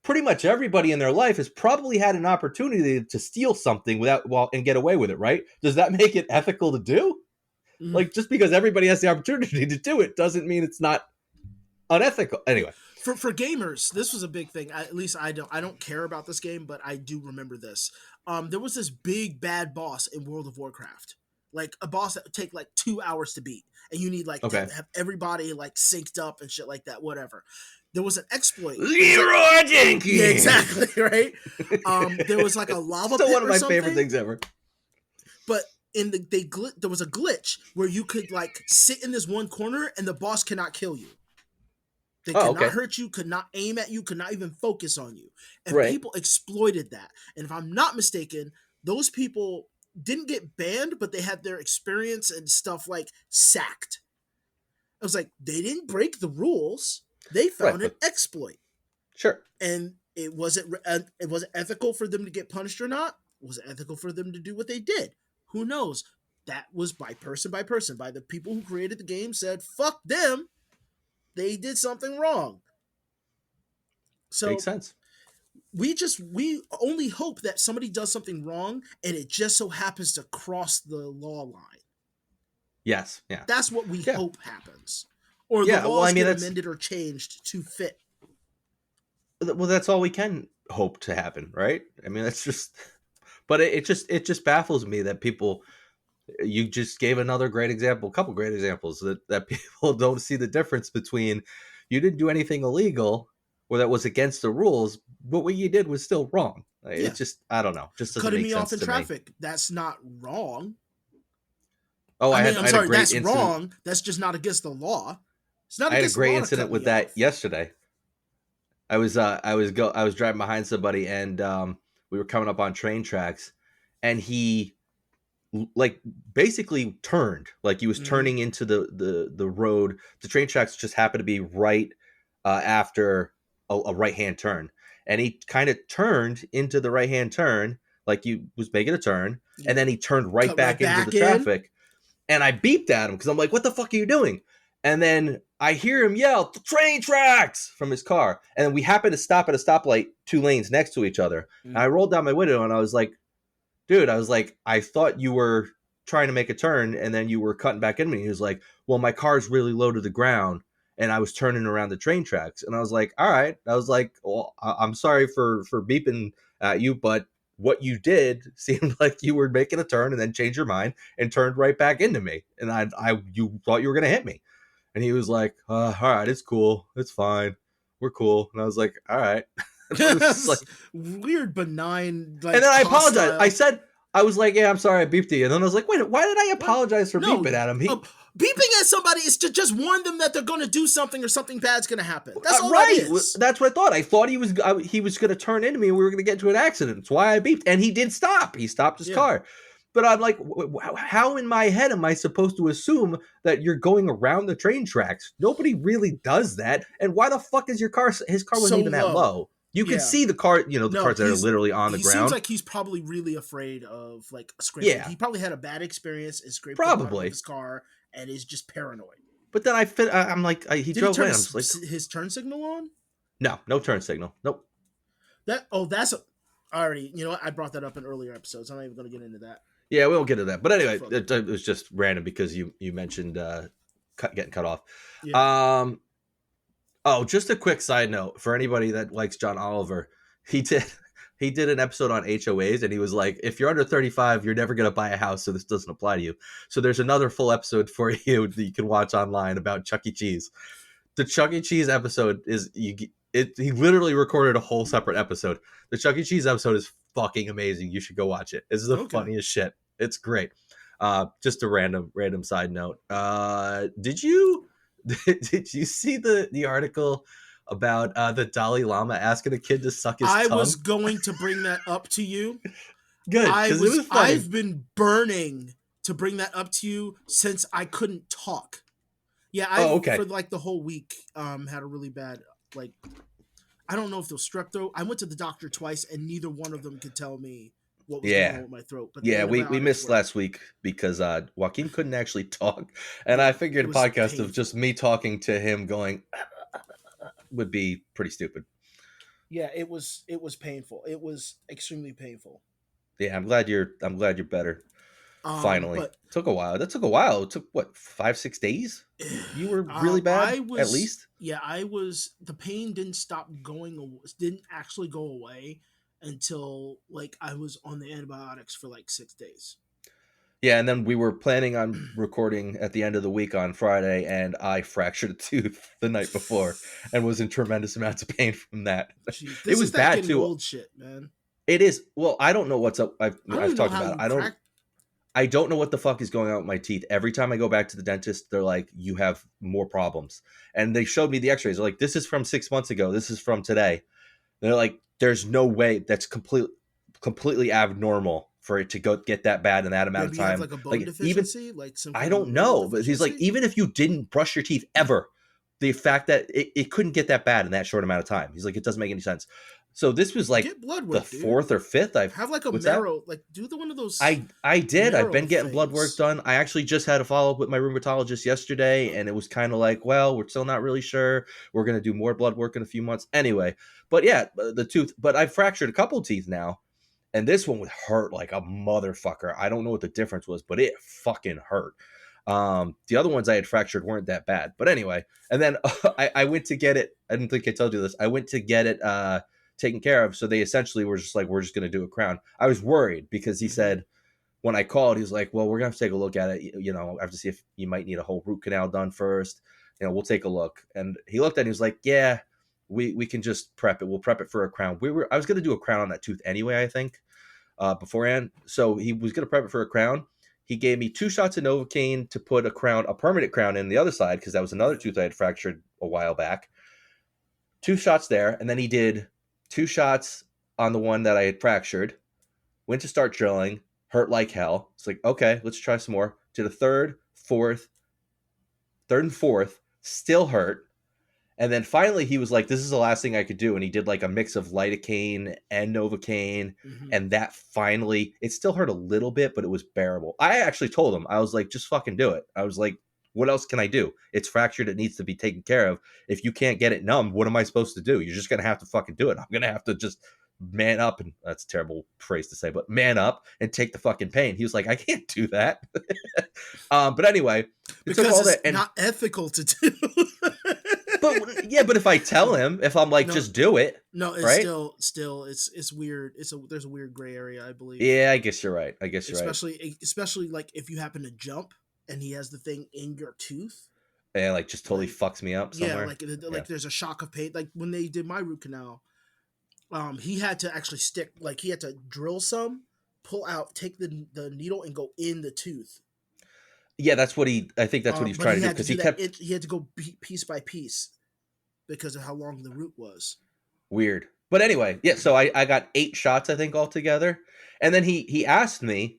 pretty much everybody in their life has probably had an opportunity to steal something and get away with it, right? Does that make it ethical to do? Like, just because everybody has the opportunity to do it doesn't mean it's not unethical. Anyway. For gamers, this was a big thing. At least I don't care about this game, but I do remember this. There was this big bad boss in World of Warcraft, like a boss that would take like 2 hours to beat, and you need to have everybody like synced up and shit like that. Whatever. There was an exploit. Leroy Jenkins. Yeah, exactly right. There was like a lava Still pit one of or my something, favorite things ever. But there was a glitch where you could like sit in this one corner and the boss cannot kill you. They could not hurt you, could not aim at you, could not even focus on you. And people exploited that. And if I'm not mistaken, those people didn't get banned, but they had their experience and stuff like sacked. I was like, they didn't break the rules. They found an exploit. Sure. And it wasn't ethical for them to get punished or not. Was it ethical for them to do what they did? Who knows? That was by person. By the people who created the game said, fuck them. They did something wrong. So makes sense. We only hope that somebody does something wrong and it just so happens to cross the law line. Yes. Yeah. That's what we hope happens. Or the laws get amended or changed to fit. Well, that's all we can hope to happen, right? I mean, that's just, but it just baffles me that people, you just gave another great example, a couple great examples that people don't see the difference between you didn't do anything illegal or that was against the rules, but what you did was still wrong. It's just, I don't know, just doesn't cutting make me sense off in to traffic. me. That's not wrong. Oh, I'm sorry, that's incident. wrong. That's just not against the law. It's not. I had a great incident with that yesterday. I was driving behind somebody and we were coming up on train tracks, and he like basically turned, like he was turning into the road. The train tracks just happened to be right after a right hand turn, and he kind of turned into the right hand turn, like he was making a turn, and then he turned right back into the traffic. And I beeped at him because I'm like, what the fuck are you doing? And then I hear him yell, the train tracks, from his car. And then we happened to stop at a stoplight 2 lanes next to each other. And I rolled down my window and I was like, dude, I thought you were trying to make a turn and then you were cutting back into me. He was like, well, my car's really low to the ground and I was turning around the train tracks. And I was like, all right. I was like, well, I'm sorry for beeping at you, but what you did seemed like you were making a turn and then changed your mind and turned right back into me. And you thought you were going to hit me. And he was like, all right, it's cool. It's fine. We're cool. And I was like, all right. Like, weird, benign. Like, and then I apologized. I was like, yeah, I'm sorry I beeped you. And then I was like, wait, why did I apologize for beeping at him? Beeping at somebody is to just warn them that they're going to do something or something bad's going to happen. That's all right. that is. That's what I thought. I thought he was going to turn into me and we were going to get into an accident. That's why I beeped. And he did stop. He stopped his car. But I'm like, how in my head am I supposed to assume that you're going around the train tracks? Nobody really does that. And why the fuck is his car wasn't So even that low? You can see the car, the cars that are literally on the ground. He seems like he's probably really afraid of like scraping. Yeah. He probably had a bad experience and scraped the bottom of his car and is just paranoid. But then I'm like, he drove away. I'm like, his turn signal on? No turn signal. Nope. Already, I brought that up in earlier episodes. I'm not even going to get into that. Yeah, we won't get into that. But anyway, it was just random because you mentioned getting cut off. Yeah. Just a quick side note for anybody that likes John Oliver. He did an episode on HOAs and he was like, if you're under 35, you're never going to buy a house, so this doesn't apply to you. So there's another full episode for you that you can watch online about Chuck E. Cheese. The Chuck E. Cheese episode is he literally recorded a whole separate episode. The Chuck E. Cheese episode is fucking amazing. You should go watch it. It's the funniest shit. It's great. Just a random side note. Did you see the article about the Dalai Lama asking a kid to suck his tongue? I was going to bring that up to you. Good, because it was funny. I've been burning to bring that up to you since I couldn't talk. Yeah, for like the whole week, had a really bad, like, I don't know if it was strep throat. I went to the doctor twice, and neither one of them could tell me what was going on with my throat. But we missed last week because Joaquin couldn't actually talk, and I figured a podcast painful. Of just me talking to him going would be pretty stupid. Yeah, it was painful. It was extremely painful. Yeah, I'm glad you're better. Finally, it took a while. That took a while. It took what, 5-6 days? You were really bad. At least. Yeah, I was. The pain didn't didn't actually go away until like I was on the antibiotics for like 6 days. Yeah, and then we were planning on recording at the end of the week on Friday, and I fractured a tooth the night before and was in tremendous amounts of pain from that. Jeez, it was bad too. Old shit, man. It is. Well, I don't know what's up. I've talked about it. I don't know what the fuck is going on with my teeth. Every time I go back to the dentist, they're like, you have more problems. And they showed me the x-rays. They're like, this is from 6 months ago. This is from today. They're like, there's no way that's completely abnormal for it to get that bad in that amount of time. Have like a bone deficiency? I don't know. But he's like, even if you didn't brush your teeth ever, the fact that it couldn't get that bad in that short amount of time. He's like, it doesn't make any sense. So this was like the fourth or fifth. I've have like a marrow, like do one of those. I did. I've been getting blood work done. I actually just had a follow up with my rheumatologist yesterday, and it was kind of like, well, we're still not really sure. We're gonna do more blood work in a few months anyway. But yeah, the tooth. But I've fractured a couple teeth now, and this one would hurt like a motherfucker. I don't know what the difference was, but it fucking hurt. The other ones I had fractured weren't that bad. But anyway, and then I went to get it. I didn't think I told you this. I went to get it taken care of. So they essentially were just like, we're just going to do a crown. I was worried because he said, when I called, he was like, well, we're going to have to take a look at it. I have to see if you might need a whole root canal done first. We'll take a look. And he looked at it. He was like, yeah, we can just prep it. We'll prep it for a crown. I was going to do a crown on that tooth anyway, I think, beforehand. So he was going to prep it for a crown. He gave me 2 shots of Novocaine to put a permanent crown in the other side, because that was another tooth I had fractured a while back. 2 shots there. And then he did 2 shots on the one that I had fractured, went to start drilling, hurt like hell. It's like, okay, let's try some more. To the third and fourth, still hurt. And then finally he was like, this is the last thing I could do. And he did like a mix of lidocaine and Novocaine. Mm-hmm. And that finally, it still hurt a little bit, but it was bearable. I actually told him, I was like, just fucking do it. I was like, what else can I do? It's fractured. It needs to be taken care of. If you can't get it numb, what am I supposed to do? You're just going to have to fucking do it. I'm going to have to just man up. And that's a terrible phrase to say, but man up and take the fucking pain. He was like, I can't do that. But anyway, because it's not ethical to do. But if I tell him, if I'm like, just do it. No, it's right? still, it's weird. There's a weird gray area, I believe. Yeah, I guess you're right. Especially like if you happen to jump and he has the thing in your tooth. Yeah, like just totally fucks me up somewhere. Yeah, like there's a shock of pain. Like when they did my root canal, he had to actually he had to drill some, pull out, take the needle and go in the tooth. Yeah, that's what I think that's what he's But trying he to do had to because do he that. kept He had to go piece by piece because of how long the route was. weird. But anyway, yeah. So I got 8 shots I think altogether, and then he asked me.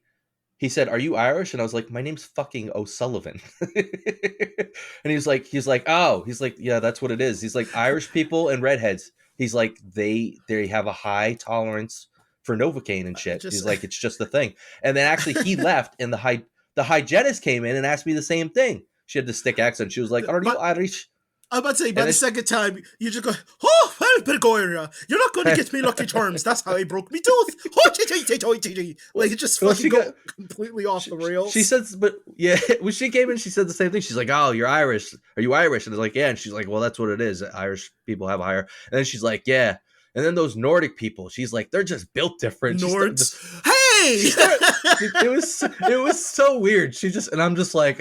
He said, "Are you Irish?" And I was like, "My name's fucking O'Sullivan." And oh, he's like, "Yeah, that's what it is." He's like, "Irish people and redheads." He's like, they have a high tolerance for Novocaine and shit. Just He's like, it's just the thing. And then actually he left, and the hygienist came in and asked me the same thing. She had this thick accent. She was like, "Are you but Irish?" I'm about to say, by And the then second time, you just go, oh, well, better go area. You're not going to get me Lucky Charms. That's how I broke me tooth. Like, it just well, fucking go completely off the rails. she said, but yeah, when she came in, she said the same thing. She's like, "Oh, you're Irish. Are you Irish?" And I was like, "Yeah." And she's like, "Well, that's what it is. Irish people have a higher." And then she's like, "Yeah." And then those Nordic people, she's like, "They're just built different." Nords. Hey! It was so weird. And I'm just like,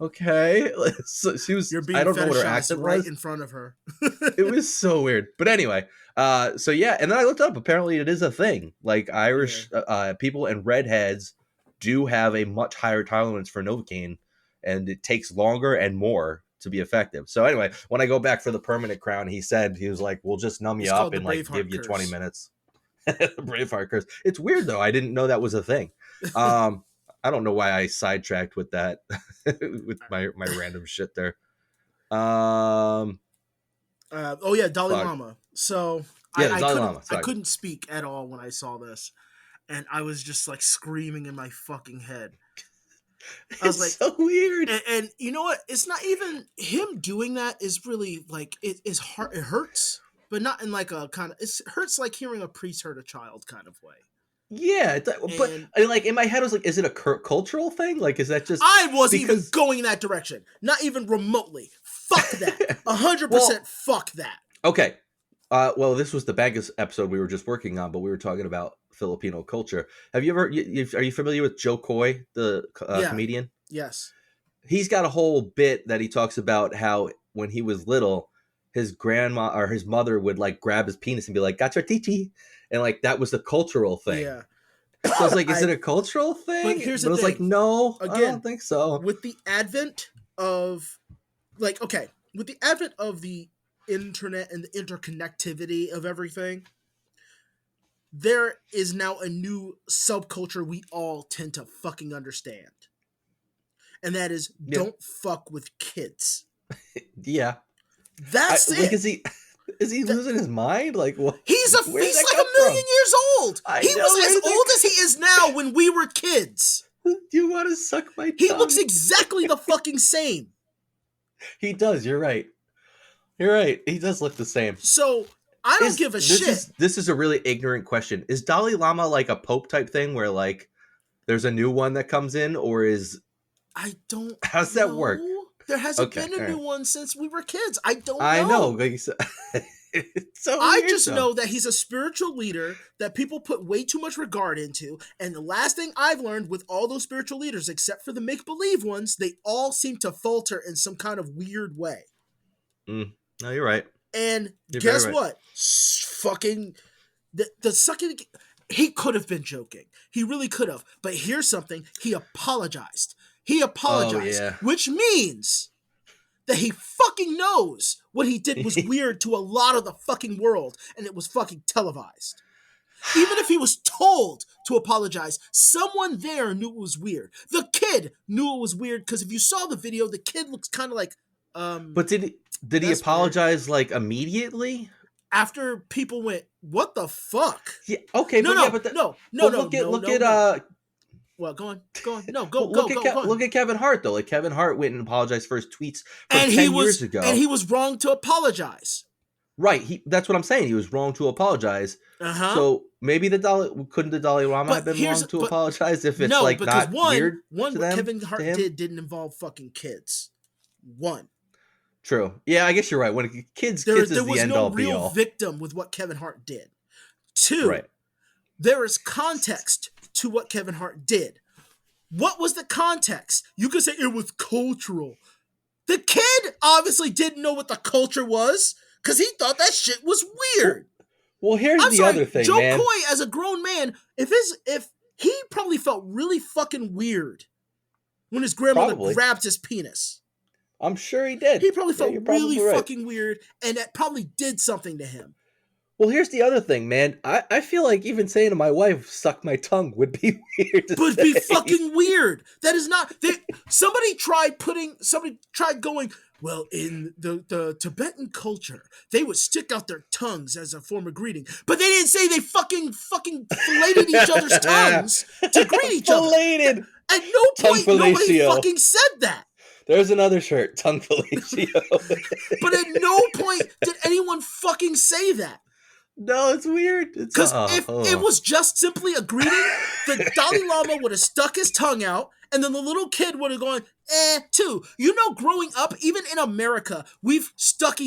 okay. So she was. You're being I don't know what her fetishized accent right was. in front of her. It was so weird. But anyway, so yeah, and then I looked up. Apparently, it is a thing. Like Irish people and redheads do have a much higher tolerance for Novocaine, and it takes longer and more to be effective. So anyway, when I go back for the permanent crown, he was like, "We'll just numb you up and like give you 20 minutes." Braveheart curse. It's weird though. I didn't know that was a thing. I don't know why I sidetracked with that with my random shit there. Oh yeah, Dalai fuck. Lama. So Yeah, I couldn't speak at all when I saw this, and I was just like screaming in my fucking head. I was like, so weird. And you know what? It's not even him doing that. Is really like it is hard. It hurts, but not in like a kind of. It hurts like hearing a priest hurt a child kind of way. Yeah, but like in my head, I was like, is it a cultural thing? Like, is that just? I wasn't even going in that direction. Not even remotely. Fuck that. 100% fuck that. Okay. Well, this was the Bagus episode we were just working on, but we were talking about Filipino culture. Have you ever? Are you familiar with Joe Coy, the comedian? Yes. He's got a whole bit that he talks about how when he was little, his grandma or his mother would like grab his penis and be like, "Gotcha, tichi," and like that was the cultural thing. Yeah. So I was like, is it a cultural thing? But here's the I was thing. like, no, again, I don't think so. With the advent of, with the advent of the internet and the interconnectivity of everything, there is now a new subculture we all tend to fucking understand. And that is, don't fuck with kids. Yeah. That's it. Like, is he losing his mind? Like, what? He's like 1 million years old. He was as old as he is now when we were kids. Do you want to suck my tongue? He looks exactly the fucking same. He does. You're right. You're right. He does look the same. So I don't give a shit. This is a really ignorant question. Is Dalai Lama like a Pope type thing where like there's a new one that comes in, or is how's that work? There hasn't been a new one since we were kids. I don't know. I know. Like, it's so I weird, just though. know that he's a spiritual leader that people put way too much regard into. And the last thing I've learned with all those spiritual leaders, except for the make-believe ones, they all seem to falter in some kind of weird way. No, you're right. And you're guess what? Fucking the sucking. He could have been joking. He really could have. But here's something. He apologized. Which means that he fucking knows what he did was weird to a lot of the fucking world, and it was fucking televised. Even if he was told to apologize, someone there knew it was weird. The kid knew it was weird because if you saw the video, the kid looks kind of like. But did he apologize weird. Like immediately? After people went, what the fuck? Yeah. Okay. No. Look at. Well, go on. No, go. Look at Kevin Hart though. Like Kevin Hart went and apologized for his tweets from 10 years ago, and he was wrong to apologize. Right. That's what I'm saying. He was wrong to apologize. So maybe couldn't the Dalai Lama have been wrong to apologize if it's like not weird one to what them, Kevin Hart didn't involve fucking kids. One. True. Yeah, I guess you're right. When kids there is the end all be all. There was no real victim with what Kevin Hart did. Two. Right. There is context to what Kevin Hart did. What was the context? You could say it was cultural. The kid obviously didn't know what the culture was because he thought that shit was weird. Well, here's the other thing, Joe man. Coy, as a grown man, if he probably felt really fucking weird when his grandmother Probably. grabbed his penis. I'm sure he did. He probably felt really right. fucking weird, and that probably did something to him. Well, here's the other thing, man. I feel like even saying to my wife, suck my tongue would be weird to Would say. be fucking weird. That is not... Somebody tried going, well, in the Tibetan culture, they would stick out their tongues as a form of greeting. But they didn't say they fucking filleted each other's tongues to greet each other. Filleted. At no point nobody fucking said that. There's another shirt, tongue fellatio. But at no point did anyone fucking say that. No, it's weird. Because if it was just simply a greeting, the Dalai Lama would have stuck his tongue out, and then the little kid would have gone, too. You know, growing up, even in America, we've stuck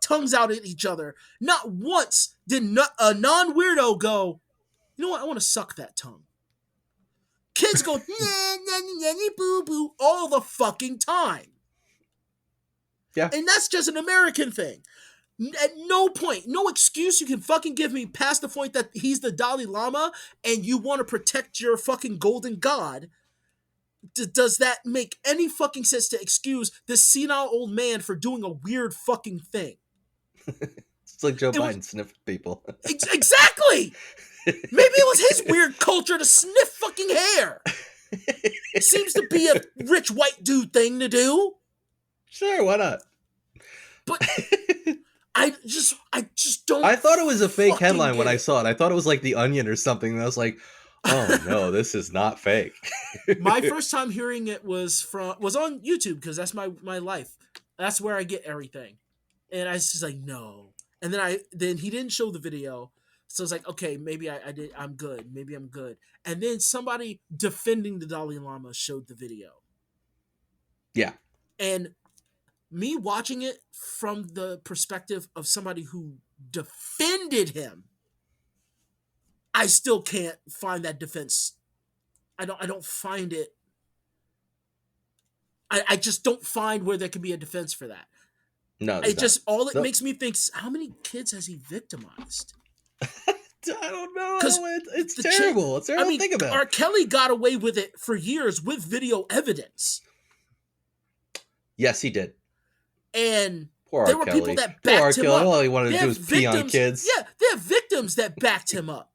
tongues out at each other. Not once did a non-weirdo go, you know what, I want to suck that tongue. Kids go, boo boo, all the fucking time. Yeah. And that's just an American thing. At no point, no excuse you can fucking give me past the point that he's the Dalai Lama and you want to protect your fucking golden god. Does that make any fucking sense to excuse this senile old man for doing a weird fucking thing? It's like Joe Biden sniffing people. Exactly! Maybe it was his weird culture to sniff fucking hair. It seems to be a rich white dude thing to do. Sure, why not? But I just don't. I thought it was a fake headline when I saw it. I thought it was like The Onion or something. And I was like, oh no, this is not fake. My first time hearing it was on YouTube because that's my life. That's where I get everything. And I was just like, no. And then he didn't show the video. So I was like, okay, maybe I'm good. Maybe I'm good. And then somebody defending the Dalai Lama showed the video. Yeah. And me watching it from the perspective of somebody who defended him, I still can't find that defense. I don't find it. I just don't find where there could be a defense for that. No, it makes me think, how many kids has he victimized? I don't know. It's terrible. It's terrible to think about. R. Kelly got away with it for years with video evidence. Yes, he did. And there were people that backed him up. All he wanted to do was pee on kids. Yeah, there are victims that backed him up.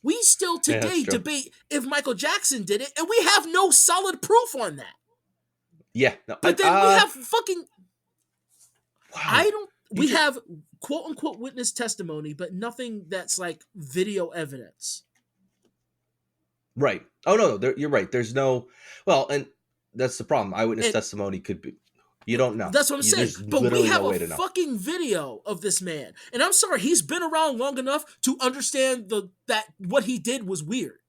We still today debate if Michael Jackson did it, and we have no solid proof on that. Yeah. No, but then we have fucking... Wow. We have quote-unquote witness testimony, but nothing that's like video evidence. Right. Oh, no, you're right. There's no... Well, and that's the problem. Eyewitness testimony could be... You don't know. That's what I'm saying. But we have a fucking video of this man. And I'm sorry, he's been around long enough to understand that what he did was weird.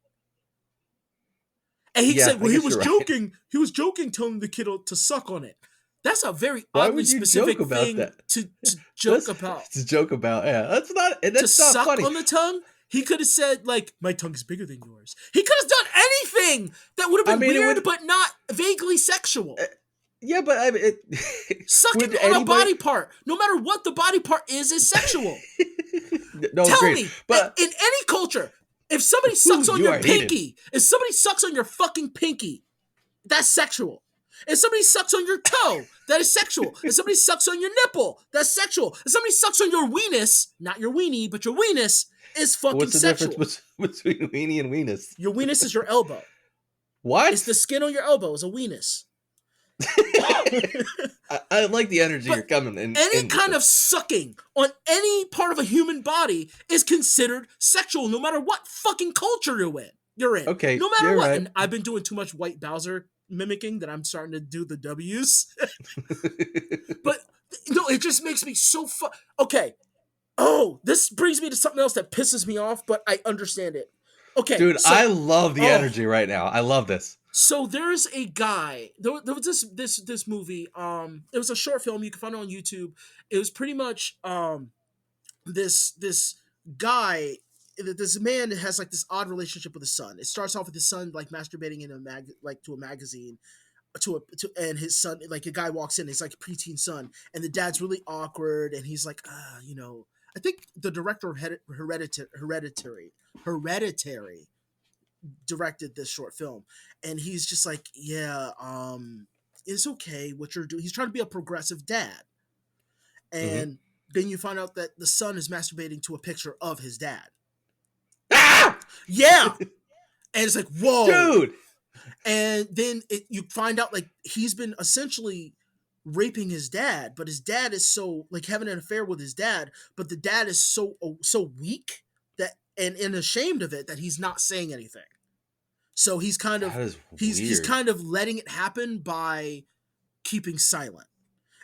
And he said, well, he was joking. Right. He was joking, telling the kid to suck on it. That's a very oddly specific thing to joke about. To joke about, yeah. That's not suck funny. On the tongue? He could have said, like, my tongue is bigger than yours. He could have done anything that would have been weird, but not vaguely sexual. Yeah, but sucking on a body part, no matter what the body part is sexual. No, Tell me, but in any culture, if somebody sucks on your pinky, if somebody sucks on your fucking pinky, that's sexual. If somebody sucks on your toe, that is sexual. If somebody sucks on your nipple, that's sexual. If somebody sucks on your weenus, not your weenie, but your weenus, is fucking sexual. What's the difference between weenie and weenus? Your weenus is your elbow. What? It's the skin on your elbow. It's a weenus. I like the energy you're coming in. Any kind of sucking on any part of a human body is considered sexual, no matter what fucking culture you're in. Okay, no matter what. Right. And I've been doing too much White Bowser mimicking that I'm starting to do the W's. But no, it just makes me so okay. Oh, this brings me to something else that pisses me off, but I understand it. Okay, dude, I love the energy right now. I love this. So there's a guy. There was this movie. It was a short film. You can find it on YouTube. It was pretty much this guy. This man has like this odd relationship with his son. It starts off with his son like masturbating in to a magazine, and his son, like, a guy walks in. He's like a preteen son, and the dad's really awkward, and he's like, I think the director of Hereditary directed this short film, and he's just like, yeah, it's okay what you're doing. He's trying to be a progressive dad, and then you find out that the son is masturbating to a picture of his dad. Ah! Yeah, and it's like, whoa, Dude. And then you find out like he's been essentially raping his dad, but his dad is so like having an affair with his dad, but the dad is so weak that and ashamed of it that he's not saying anything. So he's kind of That is he's weird. kind of letting it happen by keeping silent.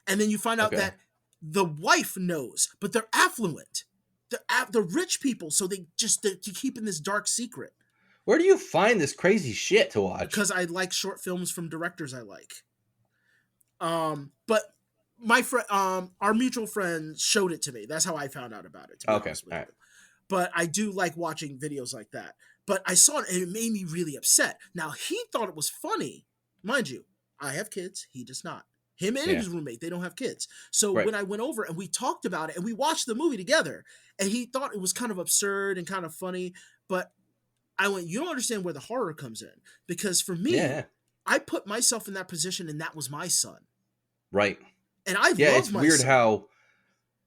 And then you find out Okay. that the wife knows, but they're affluent. They're rich people, so they're keeping this dark secret. Where do you find this crazy shit to watch? Because I like short films from directors I like. But my friend, our mutual friend showed it to me. That's how I found out about it. To be honest with you. Right. But I do like watching videos like that. But I saw it and it made me really upset. Now he thought it was funny, mind you. I have kids. He does not. Him and his roommate, they don't have kids. So when I went over and we talked about it and we watched the movie together, and he thought it was kind of absurd and kind of funny, but I went, you don't understand where the horror comes in, because for me, I put myself in that position and that was my son. Right. And I love it's my weird son. how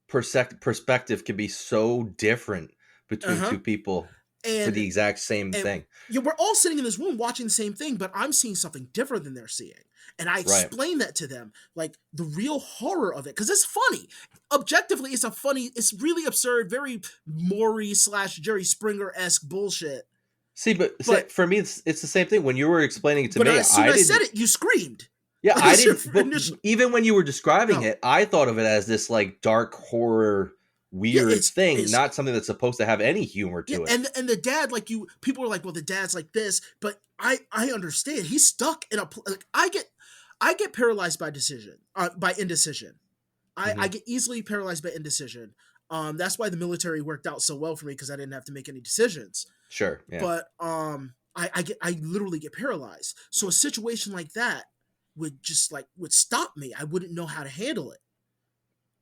perspective can be so different between two people for the exact same thing. Yeah, we're all sitting in this room watching the same thing, but I'm seeing something different than they're seeing. And I explain that to them, like the real horror of it, because it's funny. Objectively, it's really absurd, very Maury / Jerry Springer-esque bullshit. See, but for me, it's the same thing. When you were explaining it to me, as soon as I said it, you screamed. Yeah, I didn't. But even when you were describing it, I thought of it as this like dark horror, weird thing, not something that's supposed to have any humor to it. And the dad, like people are like, well, the dad's like this, but I understand. He's stuck in a. Like, I get paralyzed by indecision. I get easily paralyzed by indecision. That's why the military worked out so well for me, because I didn't have to make any decisions. Sure. Yeah. But I literally get paralyzed. So a situation like that would stop me. I wouldn't know how to handle it.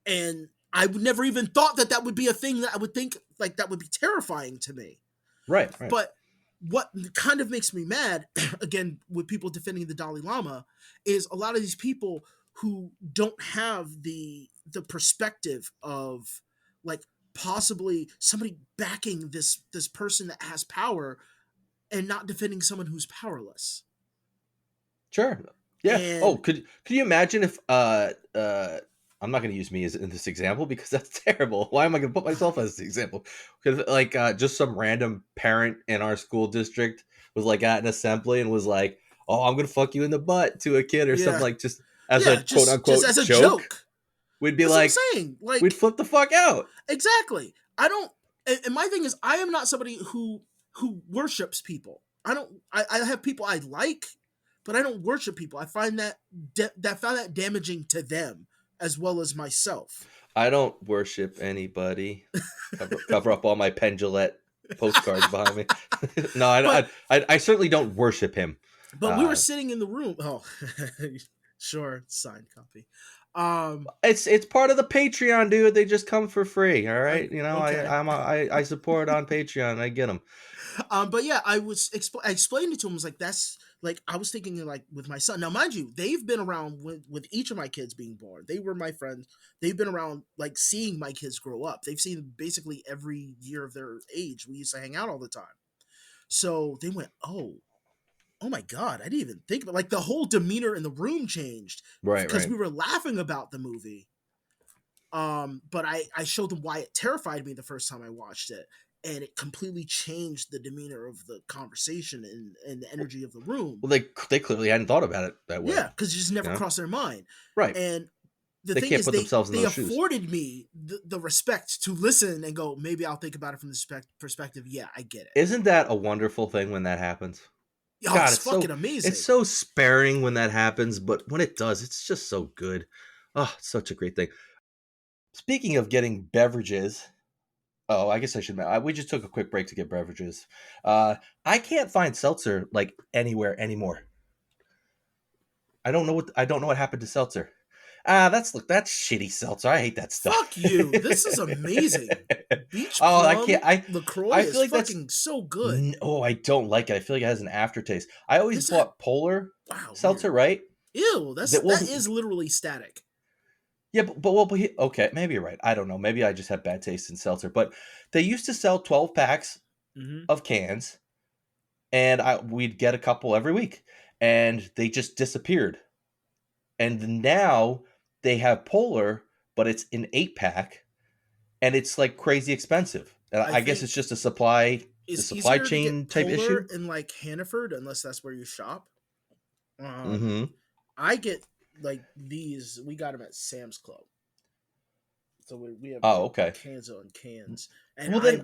And I would never even thought that would be a thing that I would think like that would be terrifying to me. Right. But what kind of makes me mad, again, with people defending the Dalai Lama, is a lot of these people who don't have the perspective of like possibly somebody backing this person that has power and not defending someone who's powerless. Sure. Yeah. Could you imagine if I'm not going to use me in this example because that's terrible. Why am I going to put myself as the example? Because like just some random parent in our school district was like at an assembly and was like, "Oh, I'm going to fuck you in the butt" to a kid or something, like just as a quote unquote just as a joke. We'd be like, we'd flip the fuck out. Exactly. I don't. And my thing is, I am not somebody who worships people. I have people I like, but I don't worship people. I find that damaging to them as well as myself. I don't worship anybody. Cover up all my Penn Jillette postcards behind me. No, I certainly don't worship him. But we were sitting in the room. Oh, sure, signed copy. It's part of the Patreon, dude. They just come for free. All right, you know, okay. I support on Patreon. I get them. But yeah, I explained it to him. I was like, that's like, I was thinking like with my son. Now, mind you, they've been around with each of my kids being born. They were my friends. They've been around like seeing my kids grow up. They've seen basically every year of their age. We used to hang out all the time. So they went, oh my God, I didn't even think about like the whole demeanor in the room changed. Right. Because we were laughing about the movie. But I showed them why it terrified me the first time I watched it. And it completely changed the demeanor of the conversation and the energy of the room. Well, they clearly hadn't thought about it that way. Yeah, because it just never crossed their mind. Right. And the they thing can't is, put themselves in those shoes. They afforded me the respect to listen and go, maybe I'll think about it from the perspective. Yeah, I get it. Isn't that a wonderful thing when that happens? Oh, God, it's fucking amazing. It's so sparing when that happens, but when it does, it's just so good. Oh, it's such a great thing. Speaking of getting beverages... Oh, I guess I should. We just took a quick break to get beverages. I can't find seltzer like anywhere anymore. I don't know what happened to seltzer. That's shitty seltzer. I hate that stuff. Fuck you. This is amazing. Beach Oh, I Plum can't. LaCroix I is feel like that's. fucking so good. Oh, I don't like it. I feel like it has an aftertaste. I always Is that bought Polar wow seltzer, weird? right? Ew, That that was is literally static. yeah, okay, maybe you're right. I don't know. Maybe I just have bad taste in seltzer. But they used to sell 12 packs Mm-hmm. of cans, and we'd get a couple every week, and they just disappeared. And now they have Polar, but it's an 8 pack, and it's like crazy expensive. And I I guess it's think just the it's supply easier to chain get type Polar issue. in like Hannaford, unless that's where you shop. Mm-hmm. I get like these. We got them at Sam's Club, so we have Oh, like okay. cans on cans, and Well, then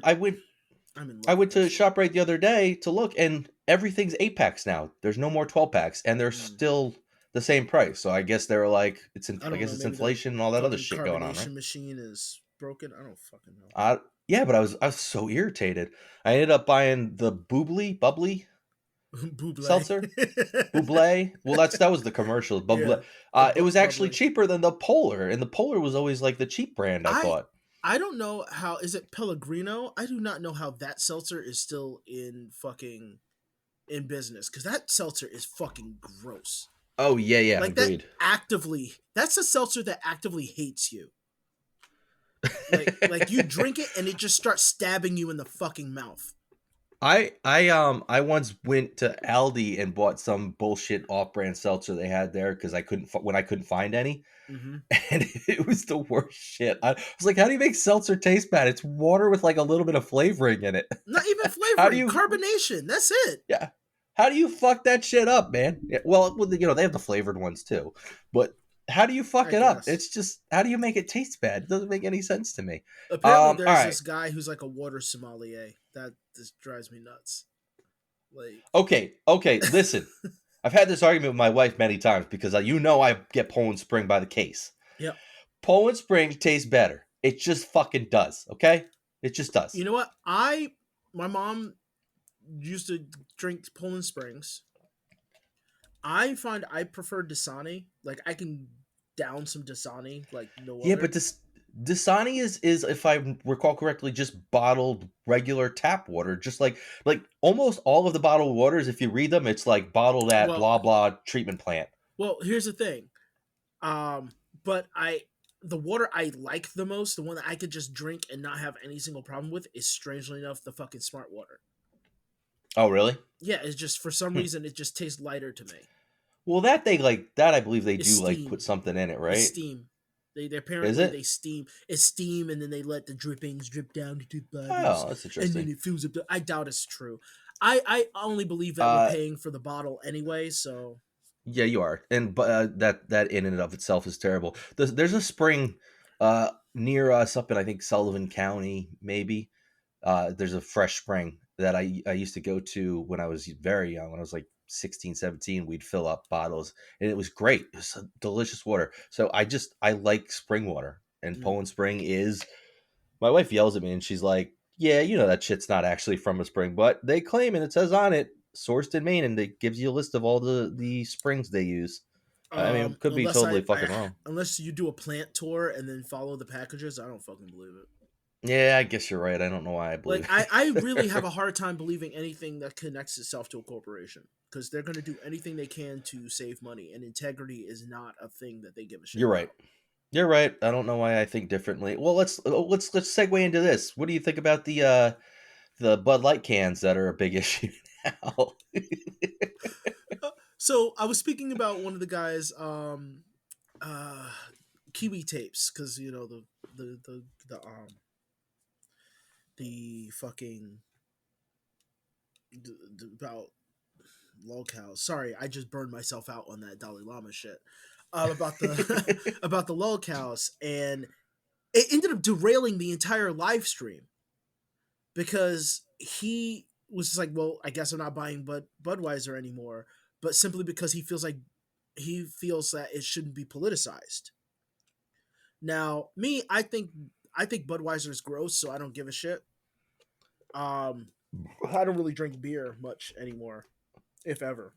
I'm in I love with went that to shit. ShopRite the other day to look, and everything's 8 packs now. There's no more 12 packs, and they're Mm. still the same price. So I guess they were like, I I don't guess know. it's Maybe the inflation and all that other fucking shit going on, right? carbonation machine is broken. I don't fucking know. Yeah, but I was so irritated. I ended up buying the bubbly Buble. seltzer. Buble. Well, that was the commercial. Yeah, Buble. the It was actually bubbly. cheaper than the Polar, and the Polar was always like the cheap brand. I I thought. I don't know how is it Pellegrino? I do not know how that seltzer is still in business because that seltzer is fucking gross. Oh yeah, yeah, Like agreed. that's a seltzer that actively hates you. Like you drink it and it just starts stabbing you in the fucking mouth. I once went to Aldi and bought some bullshit off-brand seltzer they had there because I couldn't find any, Mm-hmm. and it was the worst shit. I was like, how do you make seltzer taste bad? It's water with like a little bit of flavoring in it. Not even How do flavoring, you carbonation. That's it. yeah? How do you fuck that shit up, man? Yeah, well, they have the flavored ones too, but how do you fuck I it up? guess. It's just how do you make it taste bad? It doesn't make any sense to me. Apparently, All there's right. this guy who's like a water sommelier. That just drives me nuts. Like, Okay. Listen, I've had this argument with my wife many times because I get Poland Spring by the case. yep. Poland Spring tastes better. It just fucking does. Okay, it just does. You know what? My mom used to drink Poland Springs. I find I prefer Dasani. Like I can down some Dasani like no Yeah, but other. this Dasani is if I recall correctly just bottled regular tap water. Just like almost all of the bottled waters. If you read them, it's like bottled at Well, blah blah treatment plant. here's the thing. But the water I like the most, the one that I could just drink and not have any single problem with, is strangely enough the fucking smart water. Oh really? Yeah, it's just for some Hmm. reason it just tastes lighter to me. Well, that they like that. I believe they It's do like put steam. something in it, It's right? steam. They Is apparently they it? steam. It's steam, and then they let the drippings drip down to the bottles, Oh, that's and then interesting. it fills up. I doubt it's true. I only believe that we're Uh, paying for the bottle anyway. So Yeah, you are, and but that in and of itself is terrible. There's a spring near us up in I think Sullivan County, maybe. There's a fresh spring that I used to go to when I was very young. When I was like 16, 17, we'd fill up bottles, and it was great. It was delicious water. So I like spring water, and mm, Poland Spring is. My wife yells at me, and she's like, "Yeah, you know that shit's not actually from a spring, but they claim and it says on it." Sourced in Maine, and it gives you a list of all the springs they use. I mean, it could be unless totally fucking wrong. unless you do a plant tour and then follow the packages, I don't fucking believe it. Yeah, I guess you're right. I don't know why I Like believe. I really have a hard time believing anything that connects itself to a corporation because they're going to do anything they can to save money, and integrity is not a thing that they give a shit You're right. about. You're right. I don't know why I think differently. Well, let's segue into this. What do you think about the Bud Light cans that are a big issue now? So I was speaking about one of the guys, uh, Kiwi tapes, because you know the fucking about lolcows. Sorry, I just burned myself out on that Dalai Lama shit. About the about the lolcows, and it ended up derailing the entire live stream because he was just like, "Well, I guess I'm not buying Budweiser anymore," but simply because he feels that it shouldn't be politicized. Now, me, I think Budweiser is gross, so I don't give a shit. Um, I don't really drink beer much anymore, if ever.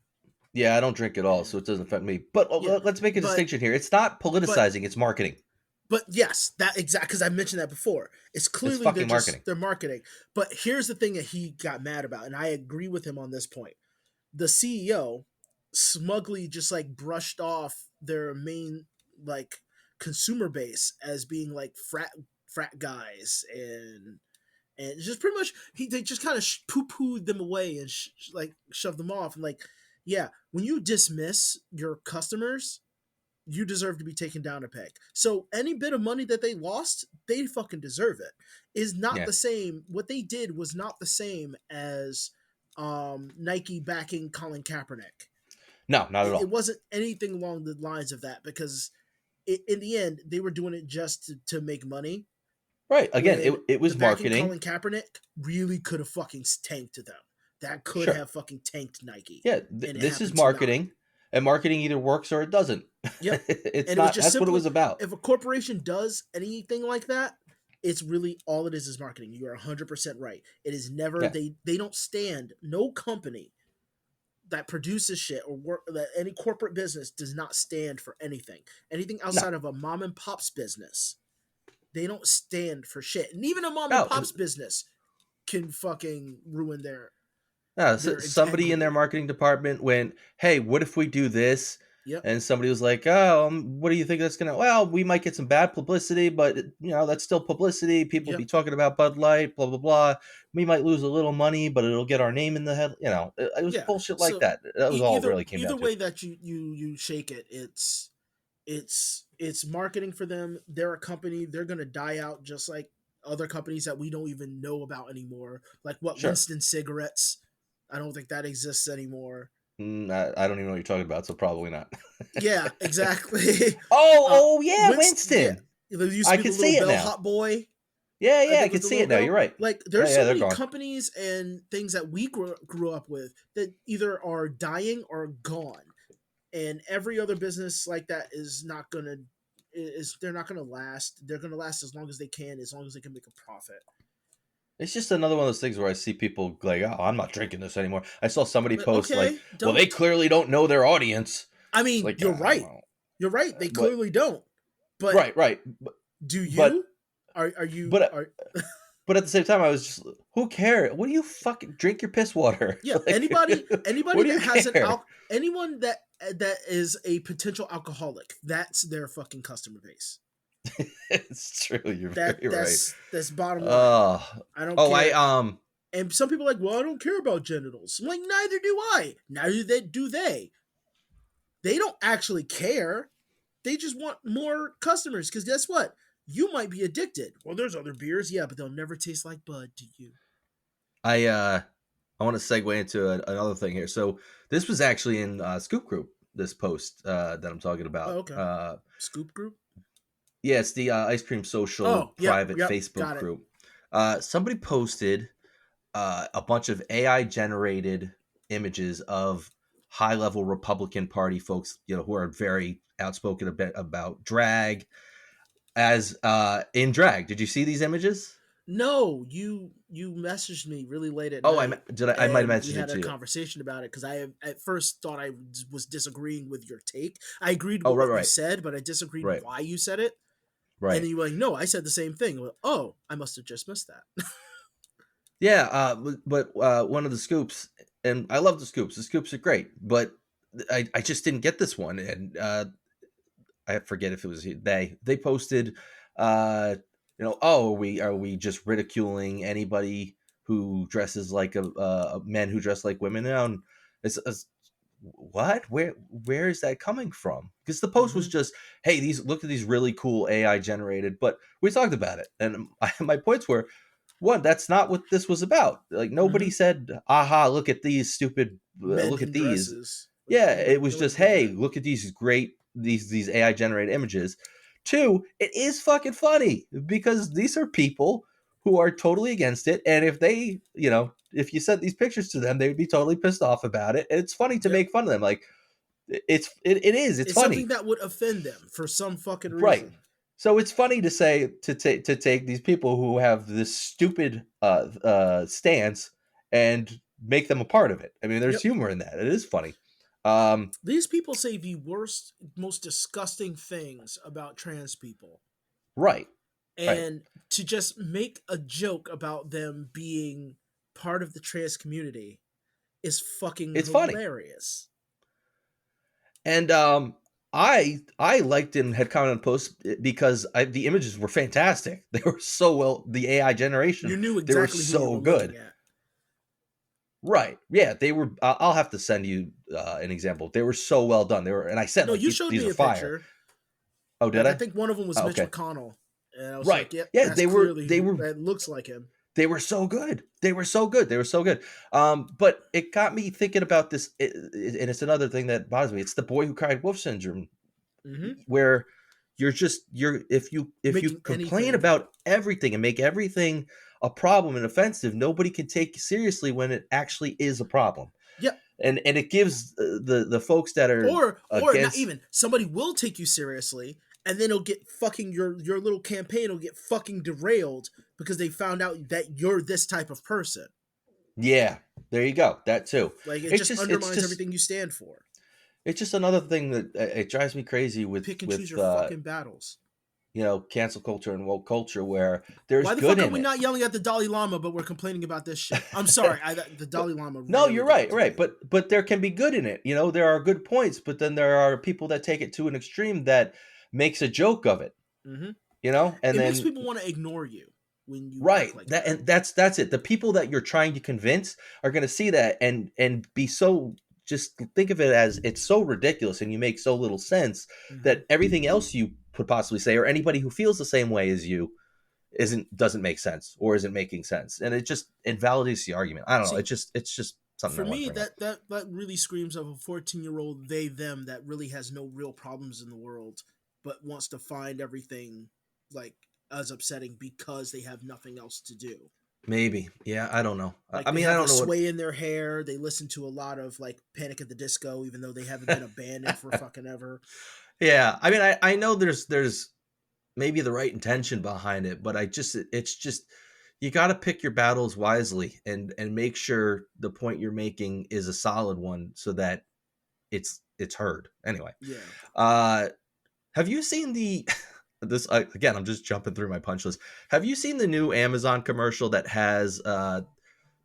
Yeah, I don't drink at all, so it doesn't affect me. But Yeah, let's make a but distinction here. It's not but politicizing; it's marketing. but yes, that exact because I mentioned that before. It's It's clearly fucking marketing. they're marketing. But here's the thing that he got mad about, and I agree with him on this point. The CEO smugly just like brushed off their main like consumer base as being like frat guys and just pretty much they just kind of poo pooed them away and like shoved them off and like yeah, when you dismiss your customers, you deserve to be taken down a peg. So any bit of money that they lost, they fucking deserve it. Is not Yeah. the same. What they did was not the same as Nike backing Colin Kaepernick. No, not at It all. wasn't anything along the lines of that because in the end they were doing it just to make money. Right. Again, When it the was backing marketing. Colin Kaepernick really could have fucking tanked them. That could Sure. have fucking tanked Nike, Yeah, and it this is happened to not. marketing, and marketing either works or it doesn't. Yep. It's And it was not. just That's what it simply was about. if a corporation does anything like that, it's really all it is marketing. You are 100% right. It is never Yeah. they don't stand. No company that produces shit or work that any corporate business does not stand for anything. Anything No. outside of a mom and pop's business, they don't stand for shit. And even a mom and No. pop's business can fucking ruin No. their Somebody in their integrity. marketing department went, "Hey, what if we do this?" Yep. And somebody was like, "Oh, what do you think that's gonna?" Well, we might get some bad publicity, but that's still publicity. People will Yep. be talking about Bud Light, blah blah blah. We might lose a little money, but it'll get our name in the head. It was Yeah. bullshit like So that. That was all it either really came either down to. way that you shake it, it's marketing for them. They're a company. They're gonna die out just like other companies that we don't even know about anymore. Like what Sure. Winston cigarettes. I don't think that exists anymore. I don't even know what you're talking about, so probably not. Yeah, exactly. Oh, yeah, Yeah, Winston. there used to I be the can little see it now. bellhop boy. Yeah, I There can was the see little it now. bell. You're right. Like Oh, there's yeah, so they're many gone. companies and things that we grew up with that either are dying or gone, and every other business like that is not gonna is they're not gonna last. They're gonna last as long as they can, as long as they can make a profit. It's just another one of those things where I see people like, "Oh, I'm not drinking this anymore." I saw somebody But post like, okay, "Well, they don't. clearly don't know their audience." I It's mean, like, you're I don't right. know. You're right. They But clearly don't. But right. do But you? Are you but are but at the same time, I was just, who cares? What do you fucking drink your piss water? yeah, Like, anybody what do that you has care? anyone that is a potential alcoholic, that's their fucking customer base. It's true. You're very right. That's bottom line. Oh, I don't oh, I care. And some people are like, well, I don't care about genitals. I'm like, neither do I. Neither do they. They don't actually care. They just want more customers because guess what? You might be addicted. Well, there's other beers, yeah, but they'll never taste like Bud to you. I want to segue into another thing here. So this was actually in Scoop Group. This post that I'm talking Oh, about. okay. Scoop Group. Yeah, it's the Ice Cream Social Oh, yep, private Facebook got it. group. Somebody posted a bunch of AI generated images of high level Republican Party folks, who are very outspoken about drag as in drag. Did you see these images? No, you messaged me really late at Oh, night, I might have and we mentioned it had to a you. conversation about it because I at first thought I was disagreeing with your take. I agreed Oh, with what you right, said, but I disagreed right, why you said it. And right. then you were like, "No, I said the same thing." Well, oh, I must have just missed that. Yeah, but one of the scoops, and I love the scoops. The scoops are great, but I just didn't get this one, and I forget if it was they posted, oh, are we just ridiculing anybody who dresses like a men who dress like women? And it's what? Where is that coming from? Because the post was Mm-hmm. just, hey, look at these really cool AI generated, but we talked about it, and my points were, one, that's not what this was about. Like nobody Mm-hmm. said, aha, look at these stupid, Men look at in these. dresses. Like Yeah, it was nobody just, did hey, that. look at these great these AI generated images. Two, it is fucking funny because these are people who are totally against it, and if you sent these pictures to them, they would be totally pissed off about it. And it's funny to Yep. make fun of them. Like it's It's something funny, that would offend them for some fucking right? reason. So it's funny to say to take these people who have this stupid stance and make them a part of it. I mean, there's Yep. humor in that. It is funny. These people say the worst, most disgusting things about trans people. Right. Right. And to just make a joke about them being part of the trans community is fucking It's funny. hilarious. And I liked and had commented on posts because the images were fantastic. They were so well, the AI generation, You knew they were exactly who you so were good. looking at. Right. Yeah, they were. I'll have to send you an example. They were so well done. They were, and I said, No, like, you showed these me are a fire. picture. Oh, did Like, I I? think one of them was Oh, Mitch okay. McConnell. And I was Right. like, yep, Yeah, that's they clearly were that looks like him. they were so good. They were so good. They were so good. But it got me thinking about this, and it's another thing that bothers me. It's the boy who cried wolf syndrome, Mm-hmm. where you're if you Making complain anything. about everything and make everything a problem and offensive, nobody can take you seriously when it actually is a problem. Yep. And it gives the folks that are Or not against. even. Somebody will take you seriously, and then it'll get fucking your little campaign will get fucking derailed because they found out that you're this type of person. Yeah, there you go. That too. Like, it It's just just it's undermines just everything you stand for. it's just another thing that it drives me crazy Pick and choose with your fucking battles. cancel culture and woke culture, where there's Why the good fuck are in we it. not yelling at the Dalai Lama, but we're complaining about this shit? I'm sorry, the Dalai Lama No, really you're got right, to right. me. But there can be good in it. There are good points, but then there are people that take it to an extreme that makes a joke of it. Mm-hmm. And It makes then people want to ignore you when you right, act like that that. and that's it. The people that you're trying to convince are going to see that and be so, just think of it as it's so ridiculous and you make so little sense Mm-hmm. that everything else you could possibly say, or anybody who feels the same way as you, doesn't make sense or isn't making sense, and it just invalidates the argument. I don't know. See, It's just something for I want to me, bring up. that really screams of a 14-year-old they them that really has no real problems in the world, but wants to find everything like as upsetting because they have nothing else to do. Maybe, yeah, I don't know. Like, I they mean, I have the don't know what. sway in their hair. They listen to a lot of like Panic at the Disco, even though they haven't been abandoned for fucking ever. Yeah, I mean, I know there's maybe the right intention behind it, but it's just, you got to pick your battles wisely and make sure the point you're making is a solid one so that it's heard. Anyway, Yeah. uh, have you seen the this again? I'm just jumping through my punch list. Have you seen the new Amazon commercial that has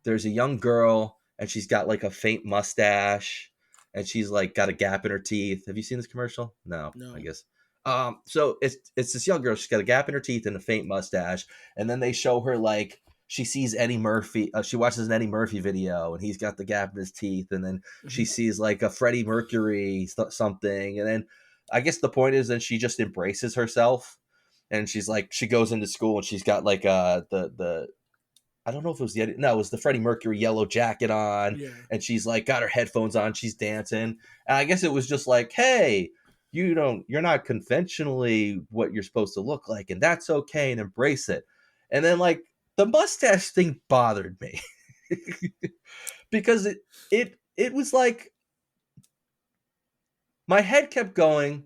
there's a young girl and she's got like a faint mustache and she's like got a gap in her teeth. Have you seen this commercial? No, I No. guess. So it's this young girl. She's got a gap in her teeth and a faint mustache, and then they show her like she sees Eddie Murphy. She watches an Eddie Murphy video, and he's got the gap in his teeth, and then she Mm-hmm. sees like a Freddie Mercury something, and then I guess the point is that she just embraces herself, and she's like she goes into school and she's got like the I don't know if it was it was the Freddie Mercury yellow jacket on, Yeah. and she's like got her headphones on, she's dancing, and I guess it was just like, hey, you're not conventionally what you're supposed to look like, and that's okay, and embrace it. And then like the mustache thing bothered me because it was like my head kept going.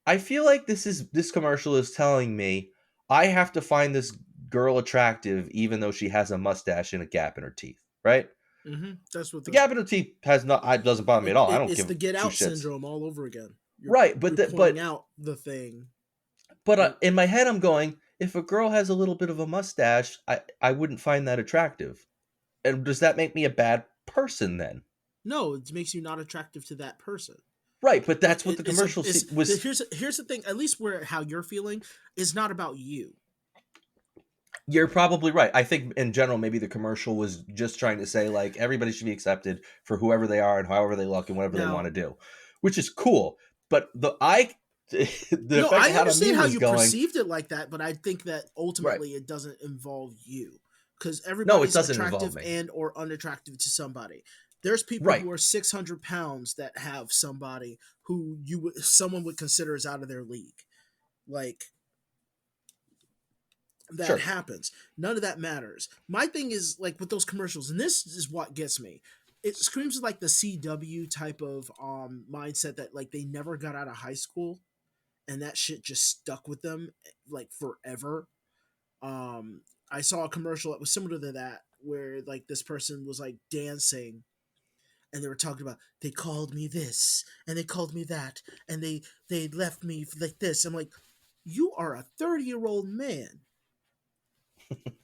I feel like this commercial is telling me I have to find this girl attractive even though she has a mustache and a gap in her teeth, right? Mm-hmm. That's what The gap in her teeth doesn't bother me at all. I don't it's give the get two out shits. syndrome all over again. Right, You're pointing out the thing. but in my head I'm going, if a girl has a little bit of a mustache, I wouldn't find that attractive. And does that make me a bad person then? No, it makes you not attractive to that person. Right, but that's Like, what the commercial was. Here's the thing. At least where how you're feeling is not about you. You're probably right. I think in general, maybe the commercial was just trying to say like everybody should be accepted for whoever they are and however they look and whatever they want Now, to do, which is cool. But the no, effect I it had on me understand how was you going perceived it like that, but I think that right. ultimately it doesn't involve you because No, it everybody's doesn't involve attractive me. and or unattractive to somebody. There's people Right. who are 600 pounds that have somebody who someone would consider is out of their league. Like, that Sure. happens. None of that matters. My thing is like with those commercials, and this is what gets me. It screams like the CW type of mindset that like they never got out of high school and that shit just stuck with them like forever. I saw a commercial that was similar to that where like this person was like dancing and they were talking about they called me this and they called me that and they left me like this. I'm like, you are a 30-year-old man.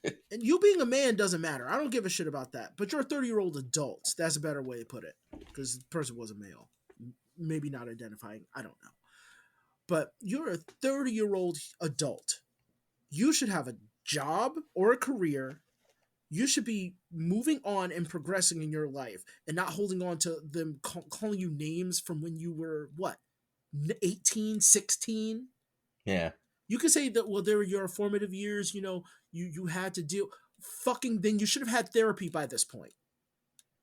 And you being a man doesn't matter. I don't give a shit about that. But you're a 30-year-old adult. That's a better way to put it. Because the person was a male. Maybe not identifying. I don't know. But you're a 30-year-old adult. You should have a job or a career. You should be moving on and progressing in your life and not holding on to them calling you names from when you were, what, 18, 16? Yeah. You could say that, well, they were your formative years, you had to deal. Fucking, then you should have had therapy by this point.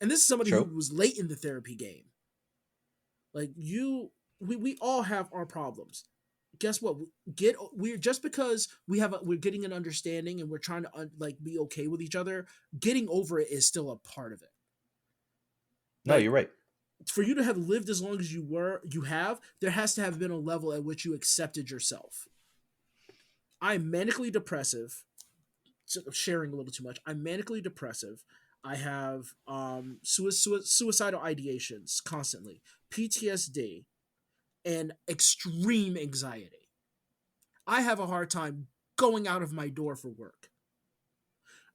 And this is somebody True. who was late in the therapy game. Like, we all have our problems. Guess what? We're just because we're getting an understanding and we're trying to be okay with each other. Getting over it is still a part of it. No, you're right. For you to have lived as long as there has to have been a level at which you accepted yourself. I'm manically depressive. Sharing a little too much. I'm manically depressive. I have suicidal ideations constantly, PTSD, and extreme anxiety. I have a hard time going out of my door for work.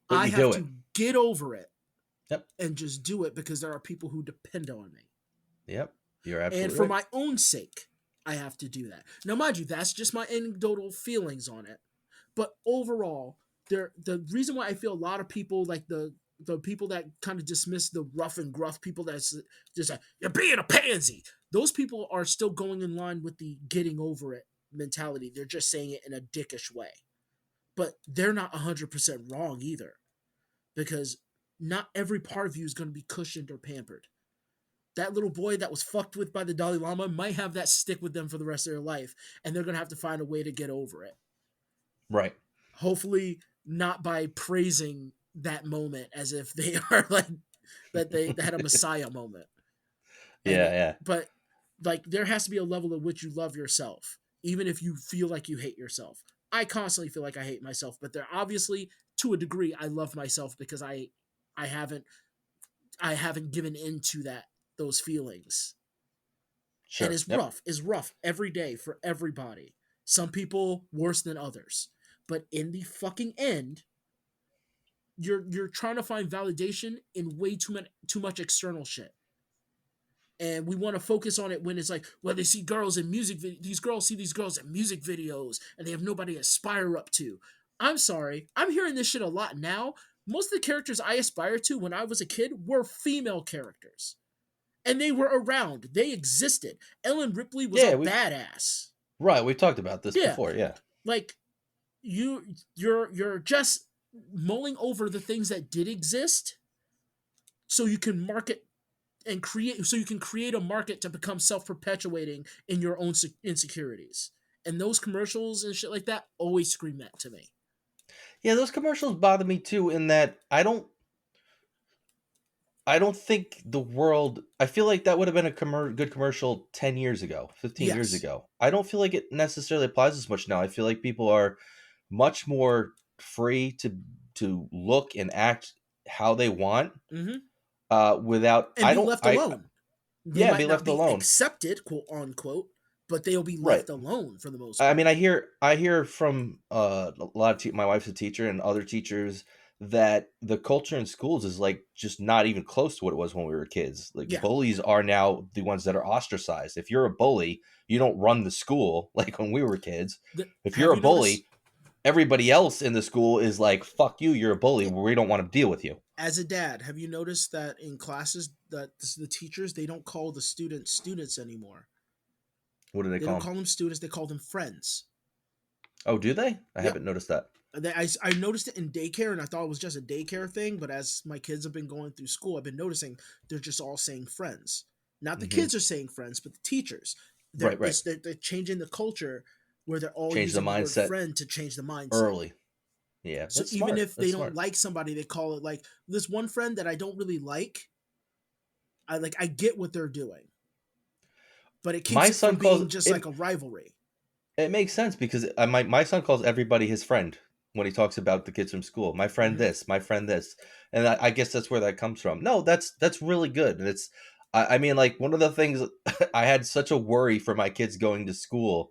But I you have do to it. get over it. Yep. And just do it because there are people who depend on me. Yep. You're absolutely and for right. my own sake, I have to do that. Now, mind you, that's just my anecdotal feelings on it. But overall, the reason why I feel a lot of people, like the people that kind of dismiss the rough and gruff people that's just like, you're being a pansy. Those people are still going in line with the getting over it mentality. They're just saying it in a dickish way. But they're not 100% wrong either. Because not every part of you is going to be cushioned or pampered. That little boy that was fucked with by the Dalai Lama might have that stick with them for the rest of their life, and they're going to have to find a way to get over it. Right. Hopefully not by praising that moment as if they are like, that they had a messiah moment. Yeah. But like, there has to be a level at which you love yourself, even if you feel like you hate yourself. I constantly feel like I hate myself, but there obviously, to a degree, I love myself because I haven't given into those feelings. Sure. And it's rough. It's rough every day for everybody. Some people worse than others. But in the fucking end, you're trying to find validation in way too much external shit. And we want to focus on it when it's like, well, they see girls in music videos. These girls see these girls in music videos and they have nobody to aspire up to. I'm sorry. I'm hearing this shit a lot now. Most of the characters I aspired to when I was a kid were female characters. And they were around. They existed. Ellen Ripley was badass. Right, we've talked about this before, yeah. Like, you're just mulling over the things that did exist so you can market and create a market to become self-perpetuating in your own insecurities. And those commercials and shit like that always scream that to me. Yeah, those commercials bother me too, in that I don't think the world... I feel like that would have been a good commercial 10 years ago, 15 years ago. I don't feel like it necessarily applies as much now. I feel like people are much more free to look and act how they want, without... And be left alone. They might be left alone. Accepted, quote unquote, but they'll be left alone for the most part. I mean, I hear from a lot of my wife's a teacher and other teachers that the culture in schools is like just not even close to what it was when we were kids. Like, bullies are now the ones that are ostracized. If you're a bully, you don't run the school like when we were kids. If you're a bully, everybody else in the school is like, fuck you, you're a bully. We don't want to deal with you. As a dad, have you noticed that in classes that the teachers, they don't call the students anymore? What do they call them? They don't call them students, they call them friends. Oh, do they? I haven't noticed that. I noticed it in daycare, and I thought it was just a daycare thing, but as my kids have been going through school, I've been noticing they're just all saying friends. Not the kids are saying friends, but the teachers. They're changing the culture where they're all using the word friend to change the mindset. Early. Yeah. So even if they don't like somebody, they call it, like, this one friend that I don't really like. I get what they're doing. But it keeps it from being just like a rivalry. It makes sense because my son calls everybody his friend when he talks about the kids from school. My friend this, my friend this. And I guess that's where that comes from. No, that's really good. And I mean, like, one of the things I had such a worry for my kids going to school,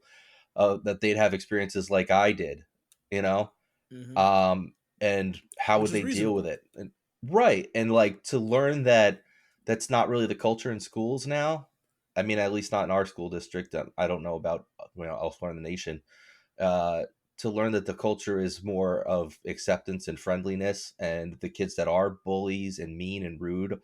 that they'd have experiences like I did, you know, Hmm. um, and how Which would is they deal with reasonable. it? And, right, and like to learn that that's not really the culture in schools now. I mean, at least not in our school district. I don't know about elsewhere in the nation. Uh, to learn that the culture is more of acceptance and friendliness, and the kids that are bullies and mean and rude,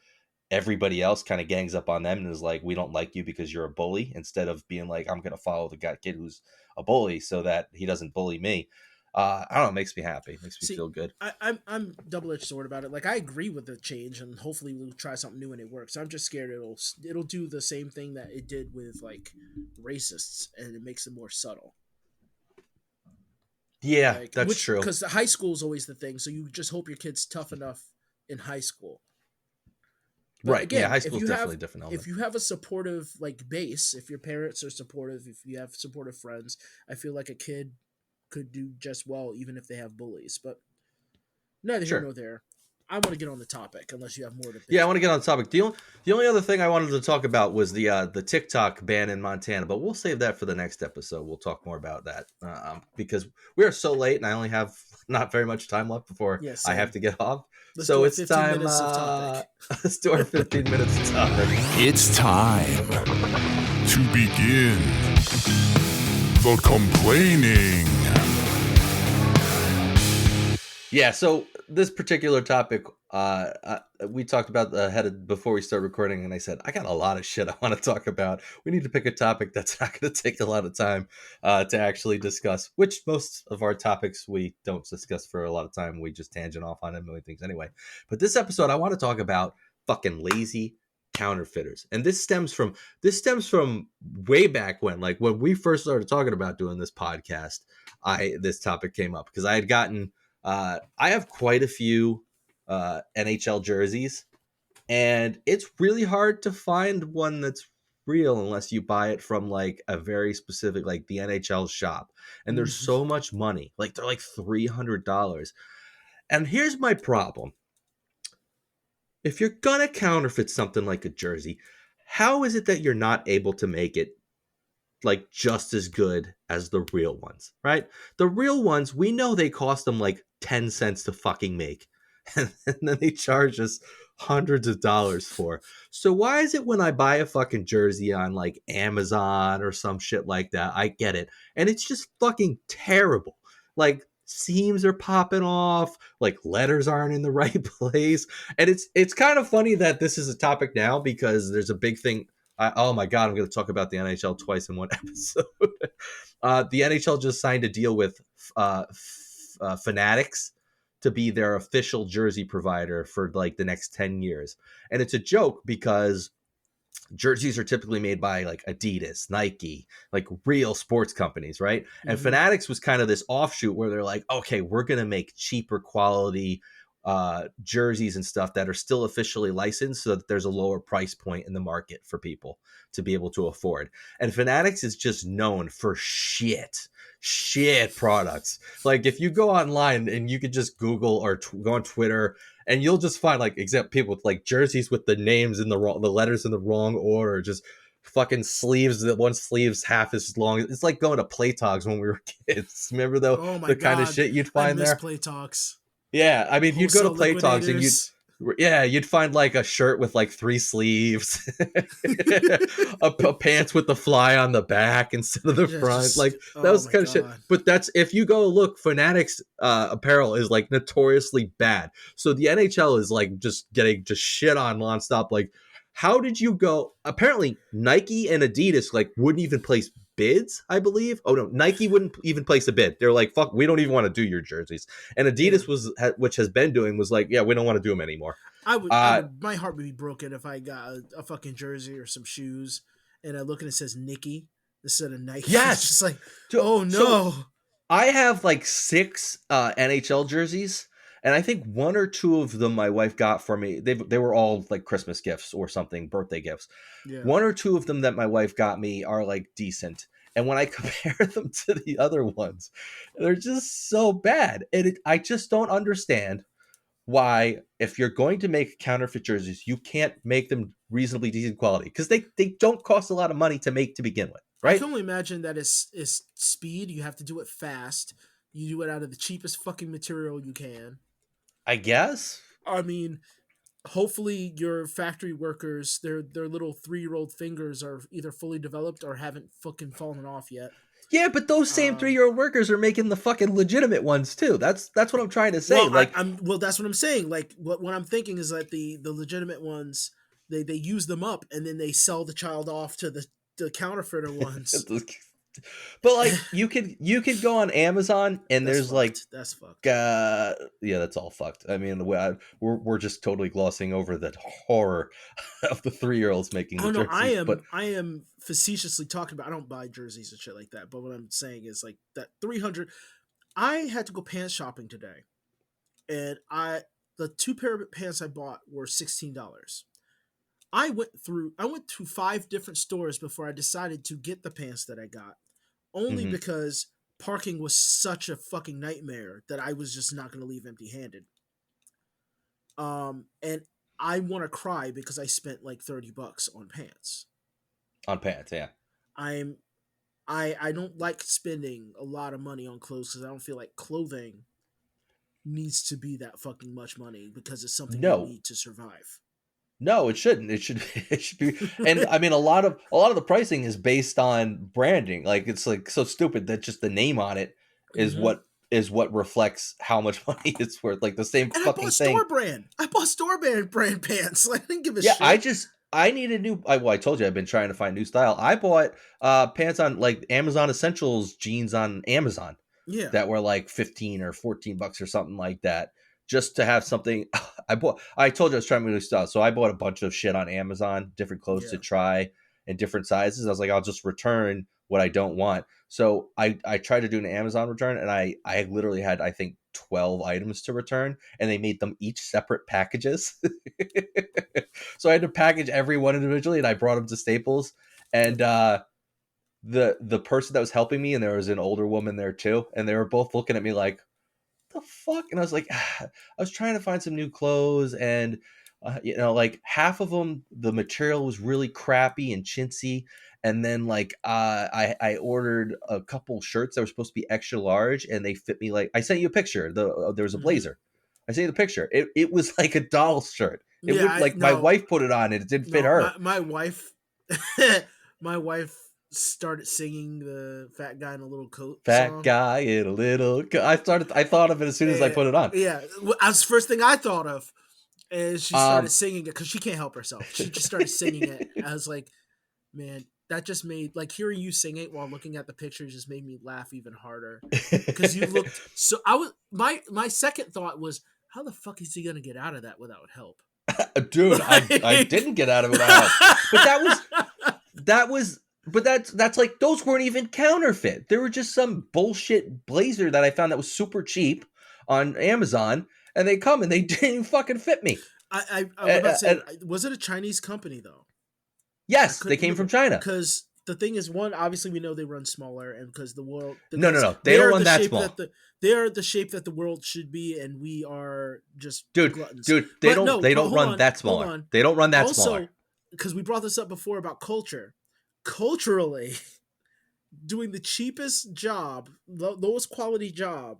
everybody else kind of gangs up on them and is like, we don't like you because you're a bully, instead of being like, I'm gonna follow the kid who's a bully so that he doesn't bully me. I don't know, it makes me happy, it makes me See, feel good. I'm double-edged sword about it. Like, I agree with the change, and hopefully we'll try something new and it works. I'm just scared it'll do the same thing that it did with like racists, and it makes them more subtle. Yeah, Like, that's which, true. because the high school is always the thing, so you just hope your kid's tough enough in high school. But Right, yeah, again, high school is definitely a different if element. you have a supportive like base, if your parents are supportive, if you have supportive friends, I feel like a kid could do just well even if they have bullies. But neither here Sure. nor there. I want to get on the topic unless you have more to Yeah, I bitch want to get about. on the topic. The only other thing I wanted to talk about was the TikTok ban in Montana, but we'll save that for the next episode. We'll talk more about that, because we are so late, and I only have not very much time left before Yeah, I have same. to get off. Let's So do our it's 15 time. minutes of topic. Let's do our 15 minutes of topic. It's time to begin the complaining. Yeah, so this particular topic, we talked about before we start recording, and I said I got a lot of shit I want to talk about. We need to pick a topic that's not going to take a lot of time to actually discuss. Which most of our topics we don't discuss for a lot of time. We just tangent off on a million things anyway. But this episode, I want to talk about fucking lazy counterfeiters, and this stems from way back when, like when we first started talking about doing this podcast. This topic came up because I had gotten. I have quite a few NHL jerseys, and it's really hard to find one that's real unless you buy it from like a very specific, like the NHL shop. And there's Mhm. so much money, like they're like $300. And here's my problem: if you're gonna counterfeit something like a jersey, how is it that you're not able to make it like just as good as the real ones, right? The real ones, we know they cost them like 10 cents to fucking make. And then they charge us hundreds of dollars for. So why is it when I buy a fucking jersey on like Amazon or some shit like that, I get it, and it's just fucking terrible. Like seams are popping off, like letters aren't in the right place. And it's kind of funny that this is a topic now because there's a big thing. Oh my god, I'm going to talk about the NHL twice in one episode. The NHL just signed a deal with Fanatics to be their official jersey provider for like the next 10 years. And it's a joke because jerseys are typically made by like Adidas, Nike, like real sports companies, right? And Mhm. Fanatics was kind of this offshoot where they're like, okay, we're going to make cheaper quality jerseys and stuff that are still officially licensed so that there's a lower price point in the market for people to be able to afford. And Fanatics is just known for shit products. Like if you go online and you could just Google or go on Twitter, and you'll just find like people with like jerseys with the names in the letters in the wrong order, just fucking sleeves that one sleeve's half as long. It's like going to Playtogs when we were kids. Remember though Oh my the kind of god, shit you'd I find miss there? Play Talks. Yeah, I mean, you'd go to Wholesale Playtogs and liquidators. you'd find like a shirt with like 3 sleeves, a pants with the fly on the back instead of the Yeah, front. just Like that oh was the my kind of shit. god. But that's if you go look, Fanatics apparel is like notoriously bad. So the NHL is like just getting just shit on nonstop. Like, how did you go? Apparently, Nike and Adidas like wouldn't even place bids, I believe. Oh no, Nike wouldn't even place a bid. They're like, fuck, we don't even want to do your jerseys. And Yeah. Adidas which has been doing, was like, yeah, we don't want to do them anymore. I would my heart would be broken if I got a fucking jersey or some shoes and I look and it says Nikki instead of Nike. It's Yes. just like, So, oh so no. I have like 6 NHL jerseys, and I think 1 or 2 of them my wife got for me. They were all like Christmas gifts or something, birthday gifts. Yeah. 1 or 2 of them that my wife got me are like decent. And when I compare them to the other ones, they're just so bad. And I just don't understand why, if you're going to make counterfeit jerseys, you can't make them reasonably decent quality because they don't cost a lot of money to make to begin with, I right? can only imagine that it's speed. You have to do it fast. You do it out of the cheapest fucking material you can. I guess. I mean, hopefully your factory workers, their little 3-year-old fingers are either fully developed or haven't fucking fallen off yet. Yeah, but those same 3-year-old workers are making the fucking legitimate ones too. That's what I'm trying to say. Well, like, that's what I'm saying. Like, what I'm thinking is that the legitimate ones, they use them up and then they sell the child off to the counterfeiter ones. but like you could go on Amazon and That's there's fucked. like That's fucked. yeah, that's all fucked. I mean, we're just totally glossing over the horror of the 3-year-olds making the jerseys. I am facetiously talking about. I don't buy jerseys and shit like that. But what I'm saying is like that 300. I had to go pants shopping today, and the 2 pair of pants I bought were $16. I went to 5 different stores before I decided to get the pants that I got, only because parking was such a fucking nightmare that I was just not going to leave empty-handed. And I want to cry because I spent like $30 on pants. On pants, yeah. I don't like spending a lot of money on clothes because I don't feel like clothing needs to be that fucking much money because it's something you need to survive. No, it shouldn't. It should be. And I mean, a lot of the pricing is based on branding. Like, it's like so stupid that just the name on it is what reflects how much money it's worth. Like the same and fucking thing. I bought store brand pants. Like, I didn't give a shit. Yeah, I need a new. I told you I've been trying to find new style. I bought pants on like Amazon Essentials jeans on Amazon. Yeah, that were like $15 or $14 or something like that, just to have something. I told you I was trying new stuff, so I bought a bunch of shit on Amazon, different clothes to try in different sizes. I was like, I'll just return what I don't want. So I tried to do an Amazon return, and I literally had, I think, 12 items to return, and they made them each separate packages. So I had to package every one individually, and I brought them to Staples, and the person that was helping me, and there was an older woman there too, and they were both looking at me like, the fuck? And I was like, I was trying to find some new clothes, and like half of them, the material was really crappy and chintzy, and then like I ordered a couple shirts that were supposed to be extra large, and they fit me. Like, I sent you a picture. There was a blazer. I sent you the picture. It was like a doll shirt. It would like my wife put it on, and it didn't fit her. My wife started singing the Fat Guy in a Little Coat song. Guy in a little coat. I thought of it as soon as I put it on. Yeah, that's the first thing I thought of. And she started singing it because she can't help herself. She just started singing it. I was like, man, that just made, like, hearing you sing it while looking at the pictures just made me laugh even harder. Because you looked so. My second thought was, how the fuck is he gonna get out of that without help? Dude, I didn't get out of it without help. But that's like, those weren't even counterfeit. They were just some bullshit blazer that I found that was super cheap on Amazon, and they come and they didn't even fucking fit me. I was about to say, was it a Chinese company though? Yes, they came from China. Because the thing is, one, obviously we know they run smaller, and because the world... No. They don't run that small. They are the shape that the world should be, and we are just gluttons. Dude, they don't run that smaller. They don't run that smaller. Also, because we brought this up before about culture. Culturally, doing the cheapest job, lowest quality job,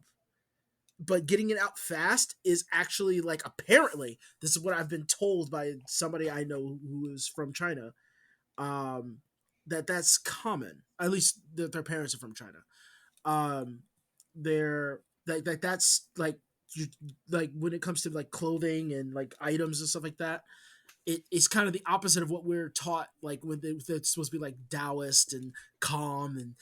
but getting it out fast is actually, like, apparently, this is what I've been told by somebody I know who is from China, that's common. At least their parents are from China. They're like that's like when it comes to like clothing and like items and stuff like that. It's kind of the opposite of what we're taught, like when it's supposed to be like Taoist and calm and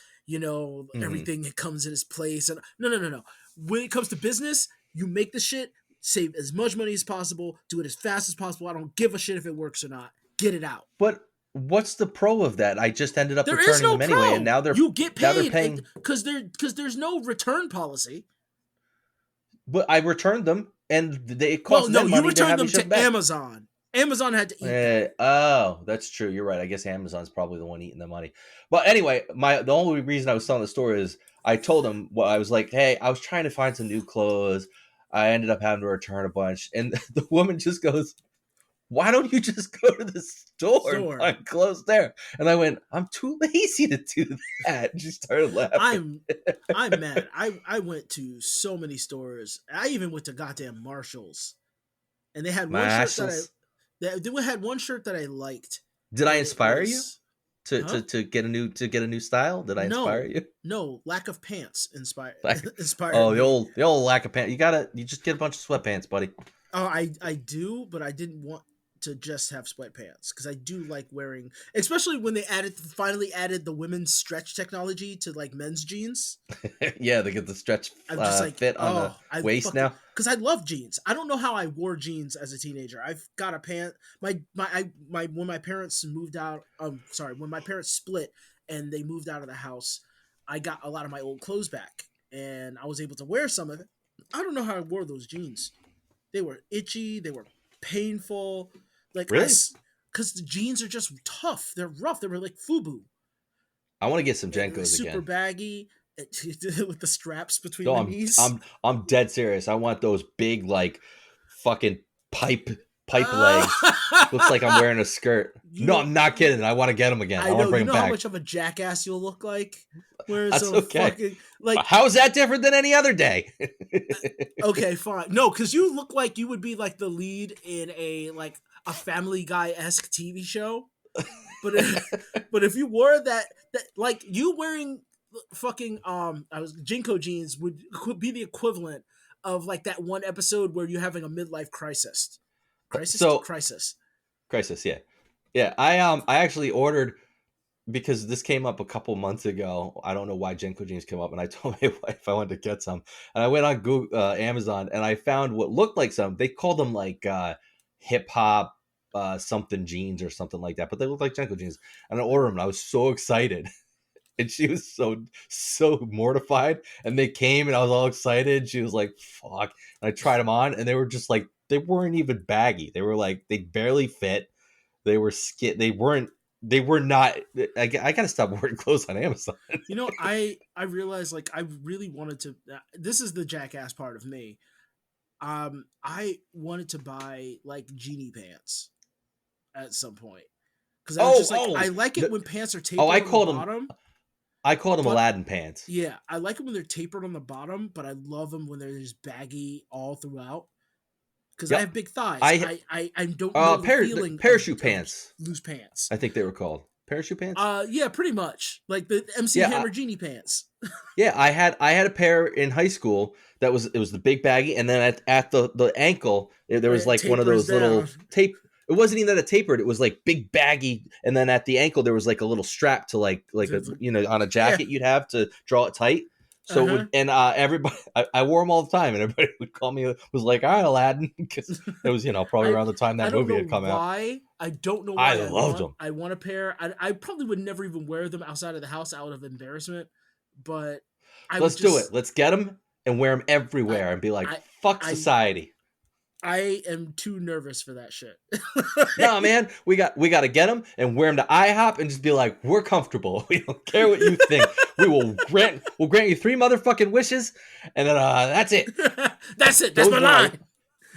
everything that comes in its place. And no. When it comes to business, you make the shit, save as much money as possible, do it as fast as possible. I don't give a shit if it works or not. Get it out. But what's the pro of that? I just ended up returning them anyway, and now you get paid. Now they're paying because there's no return policy. But I returned them, and it cost them money. You returned them to Amazon. Amazon had to eat them. Oh, that's true. You're right. I guess Amazon's probably the one eating the money. But anyway, the only reason I was telling the story is I told him, I was like, hey, I was trying to find some new clothes. I ended up having to return a bunch, and the woman just goes, "Why don't you just go to the store and buy clothes there?" And I went, "I'm too lazy to do that." And she started laughing. I'm mad. I went to so many stores. I even went to goddamn Marshalls, and they had one shirt they had one shirt that I liked. Did I inspire you to Huh? to get a new style? Did I inspire you? No, lack of pants inspired Oh, me. the old lack of pants. You just get a bunch of sweatpants, buddy. Oh, I do, but I didn't want to just have sweatpants because I do like wearing, especially when they finally added the women's stretch technology to like men's jeans. Yeah, they get the stretch I'm just like, fit on the waist now. Because I love jeans. I don't know how I wore jeans as a teenager. I've got a pant. When my parents moved out. When my parents split and they moved out of the house, I got a lot of my old clothes back, and I was able to wear some of it. I don't know how I wore those jeans. They were itchy. They were painful. Like, really? Because the jeans are just tough. They're rough. They were like FUBU. I want to get some Jenkos super again. Super baggy with the straps between the knees. I'm dead serious. I want those big like fucking pipe legs. Looks like I'm wearing a skirt. I'm not kidding. I want to get them again. I want to bring them back. How much of a jackass you'll look like? That's okay. Fucking, like, how is that different than any other day? Okay, fine. No, because you look like you would be like the lead in a Family Guy-esque TV show. But if you wore that like you wearing fucking Jinko jeans could be the equivalent of like that one episode where you're having a midlife crisis. Crisis. Yeah. I actually ordered, because this came up a couple months ago. I don't know why Jenko jeans came up, and I told my wife I wanted to get some, and I went on Google, Amazon, and I found what looked like some. They called them like hip hop something jeans or something like that, but they looked like Jenko jeans. And I ordered them, and I was so excited, and she was so mortified. And they came, and I was all excited. She was like, "Fuck!" And I tried them on, and they were just like, they weren't even baggy. They were like, they barely fit. They were They were not. I gotta stop ordering clothes on Amazon. You know, I realized like I really wanted to. This is the jackass part of me. I wanted to buy like genie pants at some point because I was just like, I like it when pants are tapered on the bottom. I called them Aladdin pants. Yeah, I like it when they're tapered on the bottom, but I love them when they're just baggy all throughout. Because I have big thighs. I don't know the feeling. Parachute pants. Loose pants. I think they were called parachute pants. Yeah, pretty much like the MC Hammer genie pants. Yeah, I had a pair in high school that was the big baggy, and then at the ankle there was like one of those little tape. It wasn't even that it tapered. It was like big baggy, and then at the ankle there was like a little strap to like on a jacket you'd have to draw it tight. So it would, and everybody, I wore them all the time, and everybody would call me, was like, "All right, Aladdin," because it was probably around the time that movie had come out. I don't know why. I loved them. I want a pair. I probably would never even wear them outside of the house out of embarrassment. But let's do it. Let's get them and wear them everywhere and be like, "Fuck society." I am too nervous for that shit. No, man, we got to get them and wear them to IHOP and just be like, "We're comfortable. We don't care what you think. We'll grant you 3 motherfucking wishes, and then that's it. That's it. That's my line."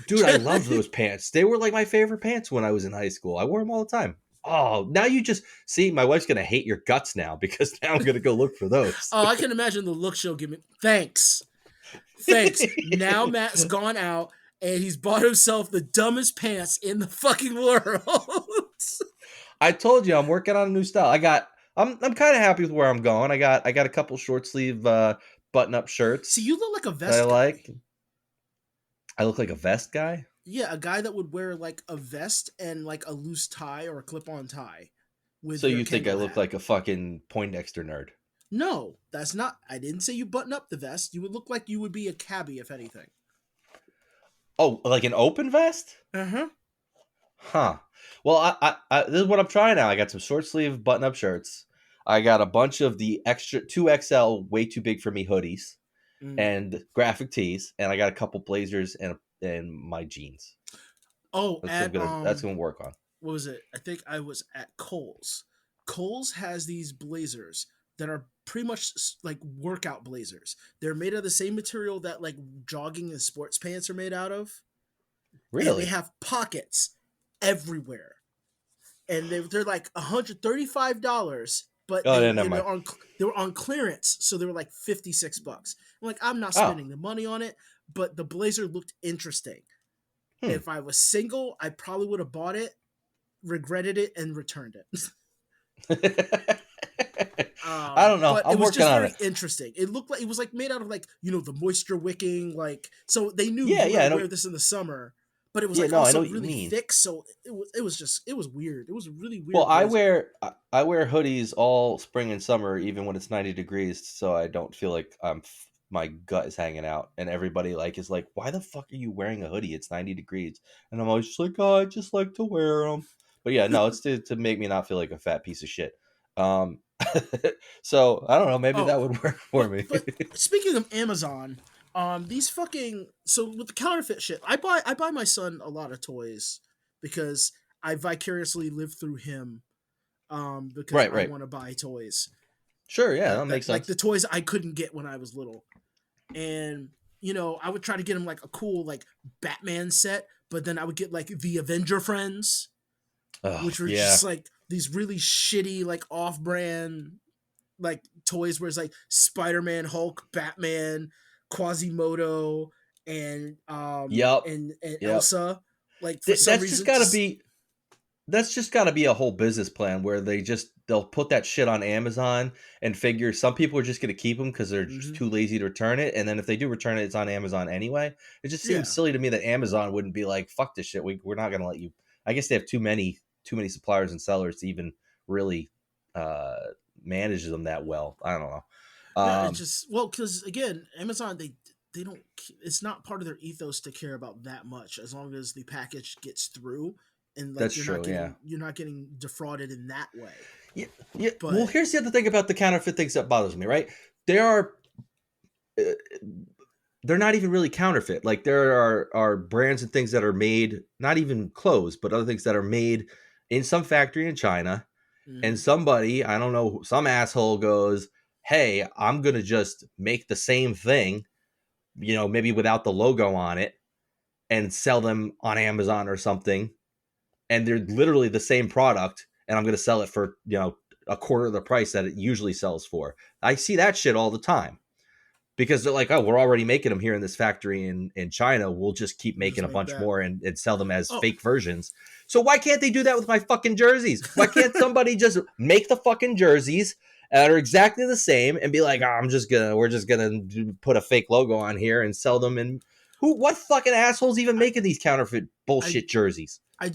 Dude, I love those pants. They were like my favorite pants when I was in high school. I wore them all the time. Oh, now you just see, my wife's gonna hate your guts now because now I'm gonna go look for those. Oh, I can imagine the look she'll give me. Thanks. Now Matt's gone out. And he's bought himself the dumbest pants in the fucking world. I told you I'm working on a new style. I'm kind of happy with where I'm going. I got a couple short sleeve button up shirts. See, you look like a vest guy. I look like a vest guy? Yeah, a guy that would wear like a vest and like a loose tie or a clip-on tie. So you think I look like a fucking Poindexter nerd? No, that's not. I didn't say you button up the vest. You would look like you would be a cabbie, if anything. Oh, like an open vest? Uh-huh. Huh. Well, I this is what I'm trying now. I got some short sleeve button up shirts. I got a bunch of the extra 2XL, way too big for me hoodies and graphic tees, and I got a couple blazers and my jeans. Oh, that's gonna work on. What was it? I think I was at Kohl's. Kohl's has these blazers that are pretty much like workout blazers. They're made of the same material that like jogging and sports pants are made out of. Really? And they have pockets everywhere. And they're like $135, but Oh, they, yeah, never they, mind. were on, they were on clearance, so they were like $56. I'm like, I'm not spending the money on it, but the blazer looked interesting. If I was single, I probably would have bought it, regretted it, and returned it. I don't know. But I'm it was working just on very it. interesting. It looked like it was like made out of like, you know, the moisture wicking, like, so they knew Yeah, you yeah, I would know. wear this in the summer, but it was Yeah, like no, I know also what you really mean. thick. So it was weird. It was a really weird. Well, blazer. I wear hoodies all spring and summer, even when it's 90 degrees, so I don't feel like my gut is hanging out. And everybody like is like, "Why the fuck are you wearing a hoodie? It's 90 degrees." And I'm always just like, "Oh, I just like to wear them." But yeah, no, it's to make me not feel like a fat piece of shit. Um, so I don't know. Maybe that Oh, would work for me. but speaking of Amazon, these fucking so with the counterfeit shit, I buy my son a lot of toys because I vicariously live through him. Because Right, I right. want to buy toys Sure, yeah, that makes like sense. the toys I couldn't get when I was little, and you know I would try to get him like a cool like Batman set, but then I would get like the Avenger friends, Oh, which were yeah. just like these really shitty like off-brand like toys where it's like Spider-Man, Hulk, Batman, Quasimodo, and Yep. and Yep. Elsa. Like for some That's just reason, got to just be that's just got to be a whole business plan where they'll put that shit on Amazon and figure some people are just going to keep them because they're just too lazy to return it, and then if they do return it, it's on Amazon anyway. It just seems yeah. silly to me that Amazon wouldn't be like, "Fuck this shit. We're not going to let you." I guess they have too many suppliers and sellers to even really manage them that well. I don't know. Yeah, it's just well because again, Amazon they don't. It's not part of their ethos to care about that much as long as the package gets through and like That's true. Yeah. you're not getting defrauded in that way. Yeah. Yeah. But Well, here's the other thing about the counterfeit things that bothers me. Right? There are. They're not even really counterfeit. Like there are brands and things that are made, not even clothes, but other things that are made in some factory in China. And somebody, I don't know, some asshole goes, "Hey, I'm going to just make the same thing, you know, maybe without the logo on it and sell them on Amazon or something. And they're literally the same product. And I'm going to sell it for, you know, a quarter of the price that it usually sells for." I see that shit all the time. Because they're like, "Oh, we're already making them here in this factory in China. We'll just keep making a bunch more and sell them as fake versions." So why can't they do that with my fucking jerseys? Why can't somebody just make the fucking jerseys that are exactly the same and be like, "Oh, we're just gonna put a fake logo on here and sell them?" And what fucking assholes even making these counterfeit bullshit jerseys? I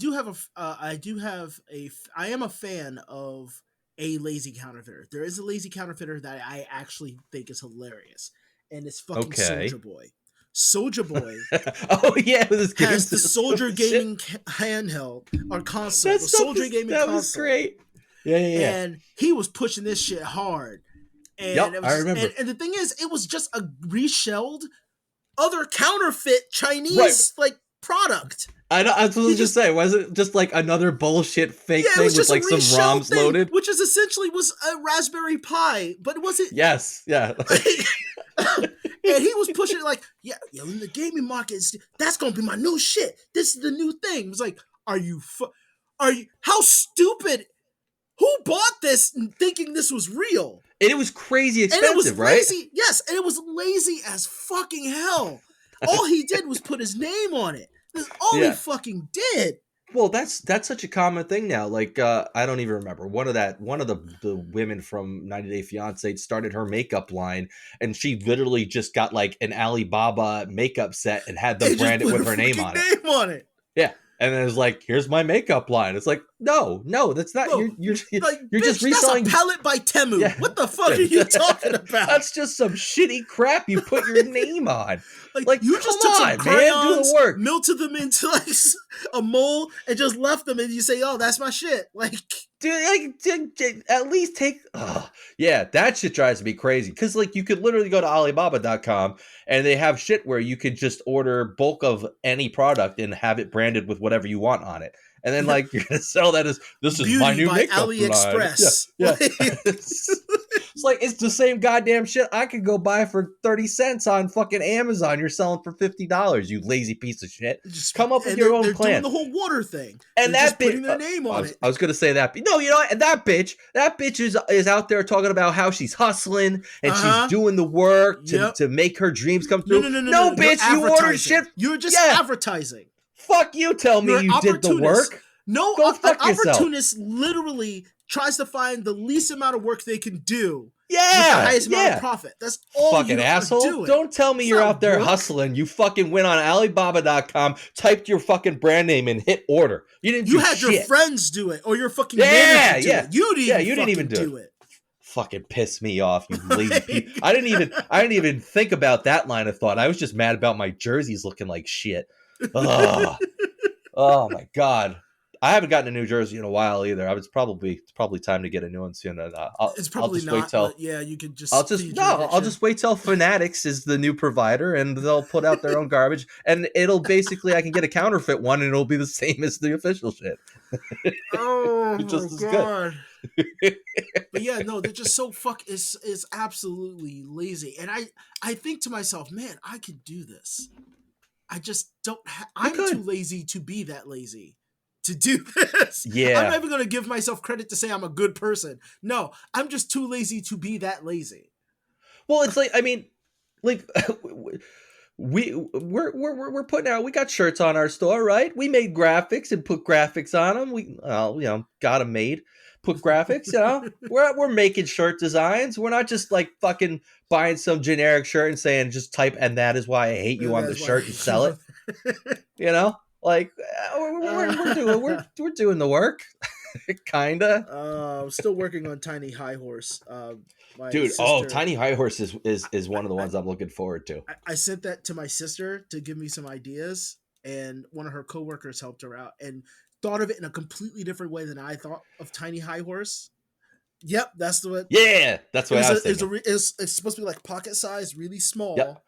am a fan of a lazy counterfeiter. There is a lazy counterfeiter that I actually think is hilarious, and it's fucking Soldier Boy. Soldier Boy. Oh yeah, this has the Soldier gaming handheld or console. The Soldier gaming console. That was great. Yeah. And he was pushing this shit hard. And I remember. And the thing is, it was just a reshelled other counterfeit Chinese like product. I know. I was just saying, was it just like another bullshit fake thing with like some ROMs loaded, which is essentially was a Raspberry Pi, but it wasn't. Yes, yeah. And he was pushing it like, yeah, in the gaming market, that's gonna be my new shit. This is the new thing. It was like, are you? How stupid? Who bought this thinking this was real? And it was crazy expensive, right? Lazy, yes, and it was lazy as fucking hell. All he did was put his name on it. That's all he fucking did. Well, that's such a common thing now. Like, I don't even remember. One of the women from 90 Day Fiancé started her makeup line, and she literally just got like an Alibaba makeup set and had them brand it with her name on it. Yeah. And then it's like, "Here's my makeup line." It's like, no, that's not. You're just reselling. That's a palette by Temu. Yeah. What the fuck are you talking about? That's just some shitty crap you put your name on. Like you just took some crayons, man, do the work, melted them into like a mold, and just left them, and you say, "Oh, that's my shit." Like, dude, at least take. Yeah, that shit drives me crazy because like you could literally go to Alibaba.com and they have shit where you could just order bulk of any product and have it branded with whatever you want on it, and then like you're gonna sell that as this is my new makeup AliExpress. line. Yeah. It's like, it's the same goddamn shit I could go buy for 30 cents on fucking Amazon. You're selling for $50, you lazy piece of shit. Come up with your own plan. They're doing the whole water thing. And they're that bitch, putting their name on it. I was gonna say that. No, you know what? And that bitch is out there talking about how she's hustling and she's doing the work to make her dreams come true. No, bitch, you ordered shit. You're just advertising. Fuck you! Tell me you did the work. No, go fuck yourself. Opportunist literally tries to find the least amount of work they can do. Yeah, with the highest amount of profit. That's all. Fucking you asshole! doing. Don't tell me you're out there hustling. You fucking went on Alibaba.com, typed your fucking brand name, and hit order. You didn't. You had your friends do it, or your fucking manager do it. You didn't even do it. Fucking piss me off, you lazy people. I didn't even think about that line of thought. I was just mad about my jerseys looking like shit. Ugh. Oh my god. I haven't gotten a new jersey in a while either. It's probably time to get a new one soon. I'll just wait till Fanatics is the new provider, and they'll put out their own garbage, and it'll basically I can get a counterfeit one, and it'll be the same as the official shit. Oh my god! But yeah, no, they're just so is absolutely lazy, and I think to myself, man, I could do this. I just don't. I'm too lazy to be that lazy. To do this. Yeah. I'm never going to give myself credit to say I'm a good person. No, I'm just too lazy to be that lazy. Well, it's like, I mean, like we're putting out, we got shirts on our store, right? We made graphics and put graphics on them. We, got them made, put graphics, we're making shirt designs. We're not just like fucking buying some generic shirt and saying, just type, and that is why I hate you on the shirt and sell it. Like we're doing the work, kinda. I'm still working on Tiny High Horse. Dude, Tiny High Horse is one of the ones I'm looking forward to. I sent that to my sister to give me some ideas, and one of her coworkers helped her out and thought of it in a completely different way than I thought of Tiny High Horse. Yep, that's the way. Yeah, that's what I was thinking. It's supposed to be like pocket size, really small. Yep.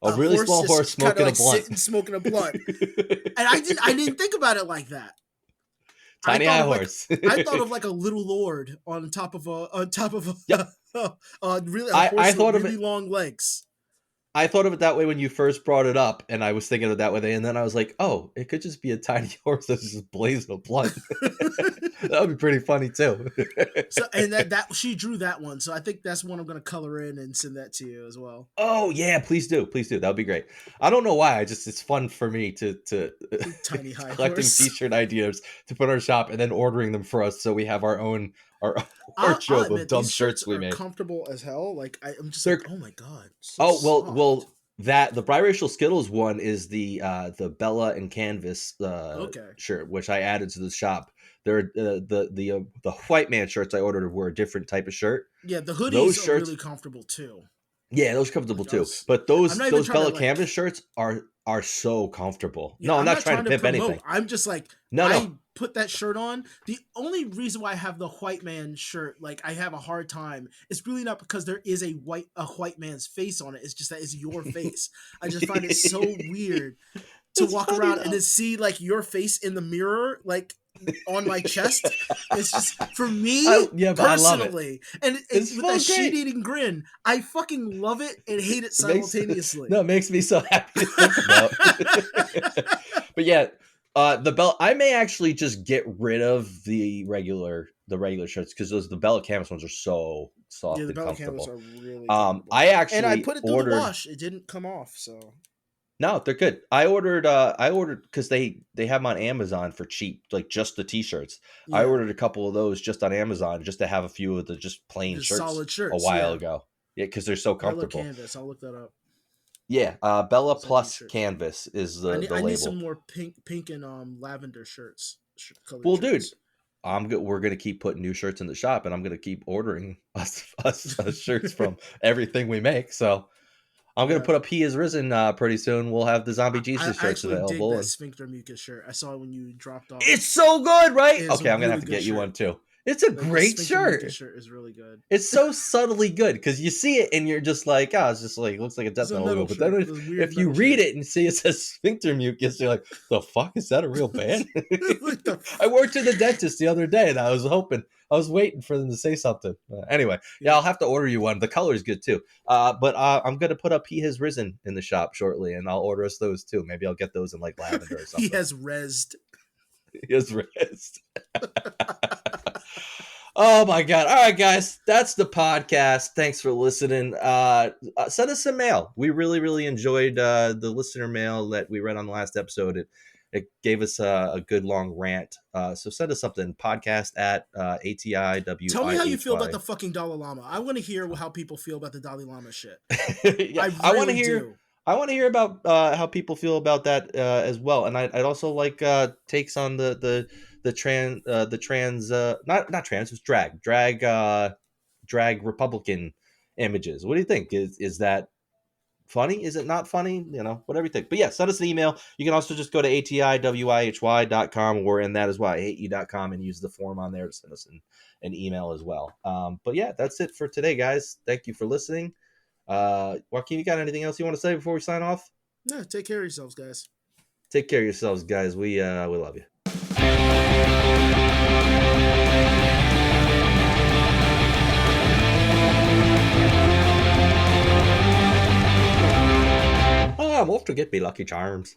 A really small horse smoking a blunt. Sitting smoking a blunt. And I didn't think about it like that. Tiny High Horse. I thought of like a little lord on top of a really long legs. I thought of it that way when you first brought it up, and I was thinking of it that way, and then I was like, oh, it could just be a tiny horse that's just blazing a blunt. That would be pretty funny too. So, and that she drew that one, so I think that's one I'm going to color in and send that to you as well. Oh yeah, please do. That would be great. I don't know why, it's fun for me to Tiny High collecting Horse t-shirt ideas to put in our shop and then ordering them for us, so we have our own wardrobe of dumb shirts we make. Comfortable as hell. Like I'm just like, oh my god. Well, that the biracial Skittles one is the Bella and Canvas shirt, which I added to the shop. They're the white man shirts I ordered were a different type of shirt. Yeah, the hoodies are really comfortable too. Yeah, those are comfortable too. But those Bella Canvas shirts are so comfortable. Yeah, no, I'm not trying to pimp anything. I'm just like, I put that shirt on. The only reason why I have the white man shirt, like I have a hard time, it's really not because there is a white man's face on it. It's just that it's your face. I just find it so weird to walk around and to see like your face in the mirror, like on my chest. It's just for me personally, and with that shit-eating grin, I fucking love it and hate it simultaneously. It makes me so happy to think about. But yeah, the Bella, I may actually just get rid of the regular shirts because the Bella Canvas ones are so soft and comfortable. Are really I put it through the wash. It didn't come off, so. No, they're good. I ordered because they have them on Amazon for cheap, like just the t-shirts. Yeah. I ordered a couple of those just on Amazon just to have a few of the just plain shirts, solid shirts a while ago. Yeah, because they're so comfortable. Bella Canvas, I'll look that up. Yeah, Bella Plus Canvas is the label. I need some more pink and lavender shirts. Well, shirts. Dude, we're gonna keep putting new shirts in the shop, and I'm gonna keep ordering us shirts from everything we make. So. I'm going to put up He Is Risen pretty soon. We'll have the Zombie Jesus shirts available. I dig that Sphincter Mucus shirt. I saw it when you dropped off. It's so good, right? Okay, I'm going to have to get you one too. It's a Like, great the Sphinx shirt. shirt is really good. It's so subtly good because you see it and you're just like, oh, it's just like looks like a death It's a metal metal logo. But shirt, then this weird if you metal read shirt. it and see it says Sphincter Mucus, you're like, the fuck, is that a real band? Like the I worked to the dentist the other day and I was waiting for them to say something. Anyway, yeah, I'll have to order you one. The color is good too. But I'm gonna put up He Has Risen in the shop shortly, and I'll order us those too. Maybe I'll get those in like lavender or something. He has rezzed. He has rest. Oh my god. All right, guys, that's the podcast. Thanks for listening. Send us some mail. We really enjoyed the listener mail that we read on the last episode. It gave us a good long rant. So send us something. Podcast at ATIWIHY. Tell me how you feel about the fucking Dalai Lama. I want to hear how people feel about the Dalai Lama shit. Yeah, I want to really hear. do. I want to hear about how people feel about that as well, and I'd also like takes on the trans not trans, it's drag Republican images. What do you think? Is that funny? Is it not funny? You know, whatever you think. But yeah, send us an email. You can also just go to atiwihy.com, or in that as well, IHateYou.com, and use the form on there to send us an email as well. But yeah, that's it for today, guys. Thank you for listening. Joaquin, you got anything else you want to say before we sign off? No, take care of yourselves, guys. Take care of yourselves, guys. We love you. Oh, I'm off to get me Lucky Charms.